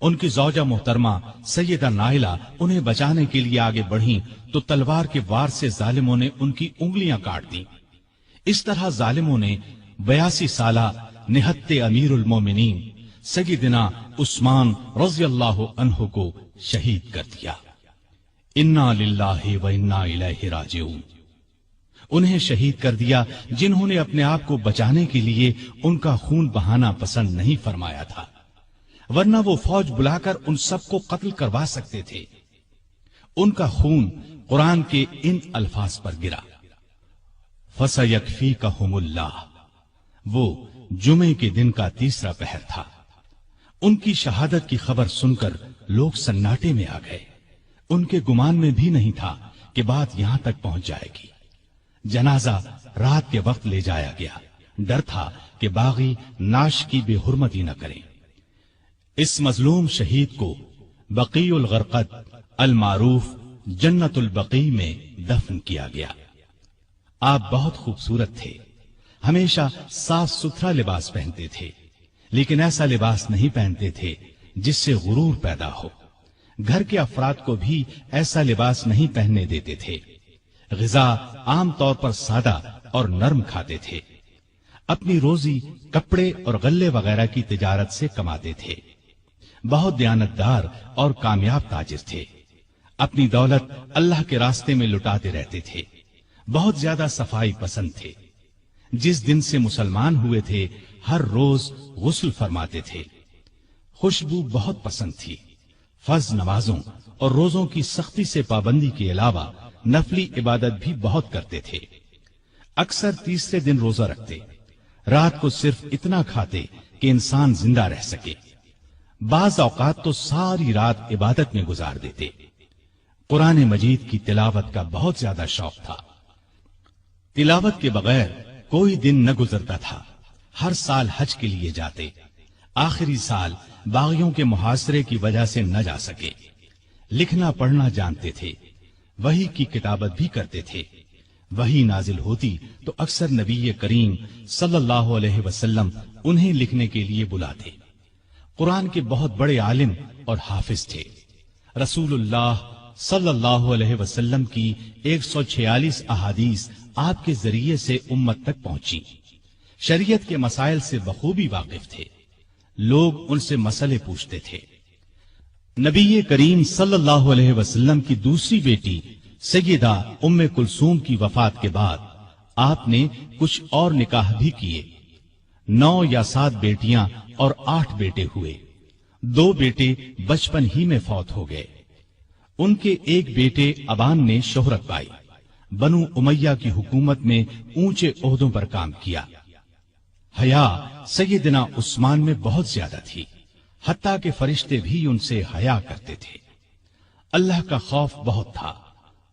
ان کی زوجہ محترمہ سیدہ نائلہ انہیں بچانے کے لیے آگے بڑھیں تو تلوار کے وار سے ظالموں نے ان کی انگلیاں کاٹ دیں۔ اس طرح ظالموں نے 82 سالہ نہت امیر المومنین سیدنا عثمان رضی اللہ عنہ کو شہید کر دیا۔ انا للہ و انا الیہ راجعون۔ انہیں شہید کر دیا جنہوں نے اپنے آپ کو بچانے کے لیے ان کا خون بہانا پسند نہیں فرمایا تھا، ورنہ وہ فوج بلا کر ان سب کو قتل کروا سکتے تھے۔ ان کا خون قرآن کے ان الفاظ پر گرا، فَسَيَكْفِيكَهُمُ اللَّهُ۔ وہ جمعے کے دن کا تیسرا پہر تھا۔ ان کی شہادت کی خبر سن کر لوگ سناٹے میں آ گئے۔ ان کے گمان میں بھی نہیں تھا کہ بات یہاں تک پہنچ جائے گی۔ جنازہ رات کے وقت لے جایا گیا، ڈر تھا کہ باغی ناش کی بے حرمتی نہ کریں۔ اس مظلوم شہید کو بقیع الغرقد المعروف جنت البقیع میں دفن کیا گیا۔ آپ بہت خوبصورت تھے، ہمیشہ صاف ستھرا لباس پہنتے تھے، لیکن ایسا لباس نہیں پہنتے تھے جس سے غرور پیدا ہو۔ گھر کے افراد کو بھی ایسا لباس نہیں پہننے دیتے تھے۔ غذا عام طور پر سادہ اور نرم کھاتے تھے۔ اپنی روزی کپڑے اور غلے وغیرہ کی تجارت سے کماتے تھے۔ بہت دیانتدار اور کامیاب تاجر تھے۔ اپنی دولت اللہ کے راستے میں لٹاتے رہتے تھے۔ بہت زیادہ صفائی پسند تھے۔ جس دن سے مسلمان ہوئے تھے ہر روز غسل فرماتے تھے۔ خوشبو بہت پسند تھی۔ فرض نمازوں اور روزوں کی سختی سے پابندی کے علاوہ نفلی عبادت بھی بہت کرتے تھے۔ اکثر تیسرے دن روزہ رکھتے، رات کو صرف اتنا کھاتے کہ انسان زندہ رہ سکے۔ بعض اوقات تو ساری رات عبادت میں گزار دیتے۔ قرآن مجید کی تلاوت کا بہت زیادہ شوق تھا۔ تلاوت کے بغیر کوئی دن نہ گزرتا تھا۔ ہر سال حج کے لیے جاتے، آخری سال باغیوں کے محاصرے کی وجہ سے نہ جا سکے۔ لکھنا پڑھنا جانتے تھے، وحی کی کتابت بھی کرتے تھے۔ وحی نازل ہوتی تو اکثر نبی کریم صلی اللہ علیہ وسلم انہیں لکھنے کے لیے بلاتے۔ قرآن کے بہت بڑے عالم اور حافظ تھے۔ رسول اللہ صلی اللہ علیہ وسلم کی 146 احادیث آپ کے ذریعے سے امت تک پہنچی۔ شریعت کے مسائل سے بخوبی واقف تھے۔ لوگ ان سے مسئلے پوچھتے تھے۔ نبی کریم صلی اللہ علیہ وسلم کی دوسری بیٹی سیدہ ام کلثوم کی وفات کے بعد آپ نے کچھ اور نکاح بھی کیے۔ 9 یا 7 بیٹیاں اور 8 بیٹے ہوئے۔ 2 بیٹے بچپن ہی میں فوت ہو گئے۔ ان کے ایک بیٹے ابان نے شہرت پائی، بنو امیہ کی حکومت میں اونچے عہدوں پر کام کیا۔ حیا سیدنا عثمان میں بہت زیادہ تھی، حتیٰ کہ فرشتے بھی ان سے حیا کرتے تھے۔ اللہ کا خوف بہت تھا۔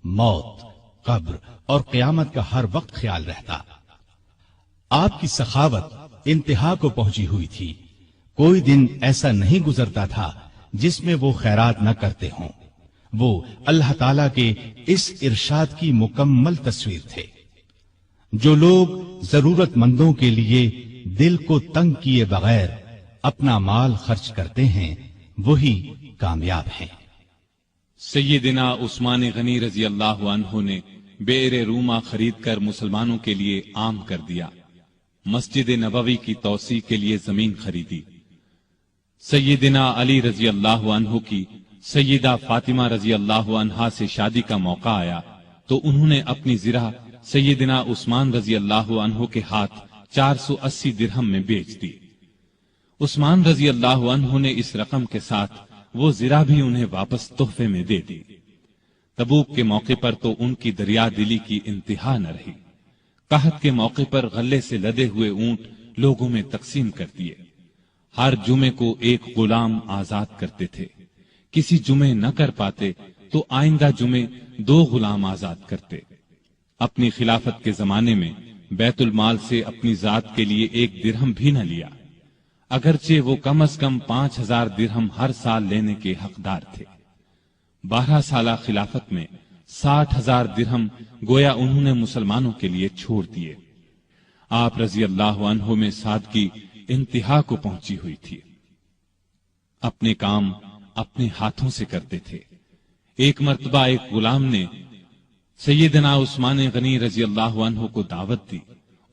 موت، قبر اور قیامت کا ہر وقت خیال رہتا۔ آپ کی سخاوت انتہا کو پہنچی ہوئی تھی۔ کوئی دن ایسا نہیں گزرتا تھا جس میں وہ خیرات نہ کرتے ہوں۔ وہ اللہ تعالی کے اس ارشاد کی مکمل تصویر تھے۔ جو لوگ ضرورت مندوں کے لیے دل کو تنگ کیے بغیر اپنا مال خرچ کرتے ہیں وہی کامیاب ہیں۔ سیدنا عثمان غنی رضی اللہ عنہ نے بئر روما خرید کر مسلمانوں کے لیے عام کر دیا۔ مسجد نبوی کی توسیع کے لیے زمین خریدی۔ سیدنا علی رضی اللہ عنہ کی سیدہ فاطمہ رضی اللہ عنہا سے شادی کا موقع آیا تو انہوں نے اپنی زرہ سیدنا عثمان رضی اللہ عنہ کے ہاتھ 480 درہم میں بیچ دی۔ عثمان رضی اللہ عنہ نے اس رقم کے ساتھ وہ زرہ بھی انہیں واپس تحفے میں دے دی۔ تبوک کے موقع پر تو ان کی دریا دلی کی انتہا نہ رہی۔ قحط کے موقع پر غلے سے لدے ہوئے اونٹ لوگوں میں تقسیم کر دیے۔ ہر جمعے کو ایک غلام آزاد کرتے تھے۔ کسی جمعے نہ کر پاتے تو آئندہ جمعے 2 غلام آزاد کرتے۔ اپنی خلافت کے زمانے میں بیت المال سے اپنی ذات کے لیے 1 درہم بھی نہ لیا، اگرچہ وہ کم از کم 5000 درہم ہر سال لینے کے حقدار تھے۔ 12 سالہ خلافت میں 60,000 درہم گویا انہوں نے مسلمانوں کے لیے چھوڑ دیے۔ آپ رضی اللہ عنہ میں سادگی انتہا کو پہنچی ہوئی تھی۔ اپنے کام اپنے ہاتھوں سے کرتے تھے۔ ایک مرتبہ ایک غلام نے سیدنا عثمان غنی رضی اللہ عنہ کو دعوت دی۔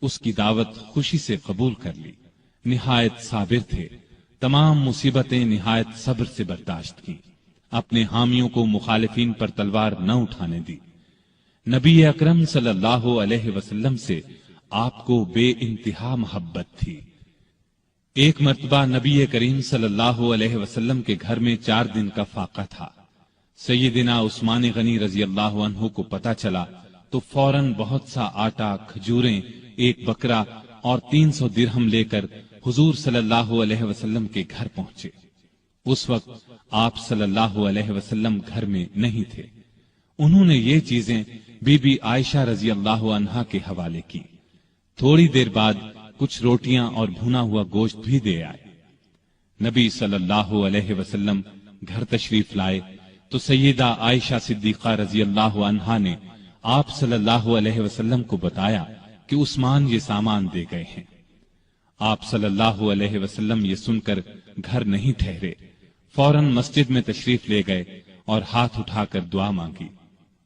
اس کی دعوت خوشی سے قبول کر لی۔ نہایت صابر تھے، تمام مصیبتیں نہایت صبر سے برداشت کی، اپنے حامیوں کو مخالفین پر تلوار نہ اٹھانے دی۔ نبی اکرم صلی اللہ علیہ وسلم سے آپ کو بے انتہا محبت تھی۔ ایک مرتبہ نبی کریم صلی اللہ علیہ وسلم کے گھر میں 4 دن کا فاقہ تھا۔ سیدنا عثمان غنی رضی اللہ عنہ کو پتہ چلا تو فوراً بہت سا آٹا، کھجوریں، 1 بکرا اور 300 درہم لے کر حضور صلی اللہ علیہ وسلم کے گھر پہنچے۔ اس وقت آپ صلی اللہ علیہ وسلم گھر میں نہیں تھے۔ انہوں نے یہ چیزیں بی بی عائشہ رضی اللہ عنہا کے حوالے کی۔ تھوڑی دیر بعد کچھ روٹیاں اور بھنا ہوا گوشت بھی دے آئے۔ نبی صلی اللہ علیہ وسلم گھر تشریف لائے تو سیدہ عائشہ صدیقہ رضی اللہ عنہا نے آپ صلی اللہ علیہ وسلم کو بتایا کہ عثمان یہ سامان دے گئے ہیں۔ آپ صلی اللہ علیہ وسلم یہ سن کر گھر نہیں ٹھہرے، فوراً مسجد میں تشریف لے گئے اور ہاتھ اٹھا کر دعا مانگی،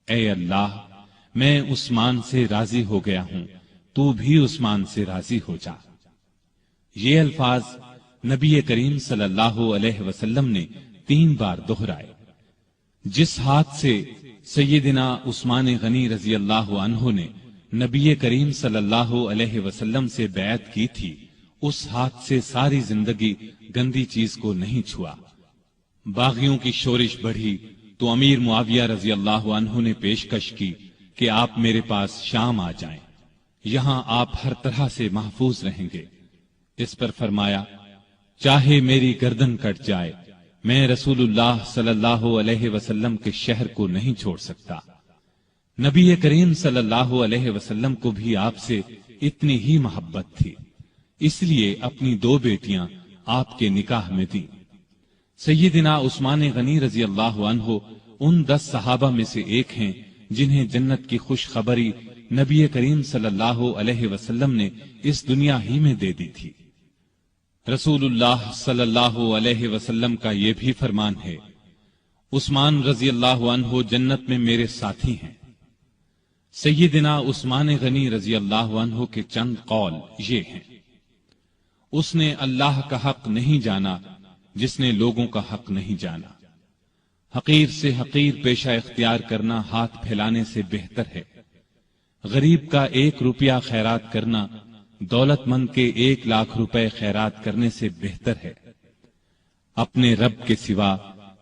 اے اللہ، میں عثمان سے راضی ہو گیا ہوں، تو بھی عثمان سے راضی ہو جا۔ یہ الفاظ نبی کریم صلی اللہ علیہ وسلم نے 3 بار دہرائے۔ جس ہاتھ سے سیدنا عثمان غنی رضی اللہ عنہ نے نبی کریم صلی اللہ علیہ وسلم سے بیعت کی تھی، اس ہاتھ سے ساری زندگی گندی چیز کو نہیں چھوا۔ باغیوں کی شورش بڑھی تو امیر معاویہ رضی اللہ عنہ نے پیشکش کی کہ آپ میرے پاس شام آ جائیں، یہاں آپ ہر طرح سے محفوظ رہیں گے۔ اس پر فرمایا، چاہے میری گردن کٹ جائے، میں رسول اللہ صلی اللہ علیہ وسلم کے شہر کو نہیں چھوڑ سکتا۔ نبی کریم صلی اللہ علیہ وسلم کو بھی آپ سے اتنی ہی محبت تھی، اس لیے اپنی 2 بیٹیاں آپ کے نکاح میں دیں۔ سیدنا عثمان غنی رضی اللہ عنہ ان 10 صحابہ میں سے ایک ہیں جنہیں جنت کی خوشخبری نبی کریم صلی اللہ علیہ وسلم نے اس دنیا ہی میں دے دی تھی۔ رسول اللہ صلی اللہ علیہ وسلم کا یہ بھی فرمان ہے، عثمان رضی اللہ عنہ جنت میں میرے ساتھی ہیں۔ سیدنا عثمان غنی رضی اللہ عنہ کے چند قول یہ ہیں، اس نے اللہ کا حق نہیں جانا جس نے لوگوں کا حق نہیں جانا۔ حقیر سے حقیر پیشہ اختیار کرنا ہاتھ پھیلانے سے بہتر ہے۔ غریب کا 1 روپیہ خیرات کرنا دولت مند کے 1 لاکھ روپے خیرات کرنے سے بہتر ہے۔ اپنے رب کے سوا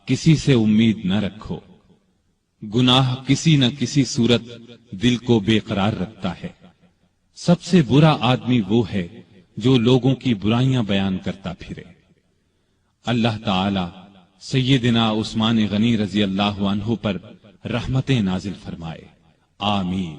کسی سے امید نہ رکھو۔ گناہ کسی نہ کسی صورت دل کو بے قرار رکھتا ہے۔ سب سے برا آدمی وہ ہے جو لوگوں کی برائیاں بیان کرتا پھرے۔ اللہ تعالی سیدنا عثمان غنی رضی اللہ عنہ پر رحمتیں نازل فرمائے، آمین۔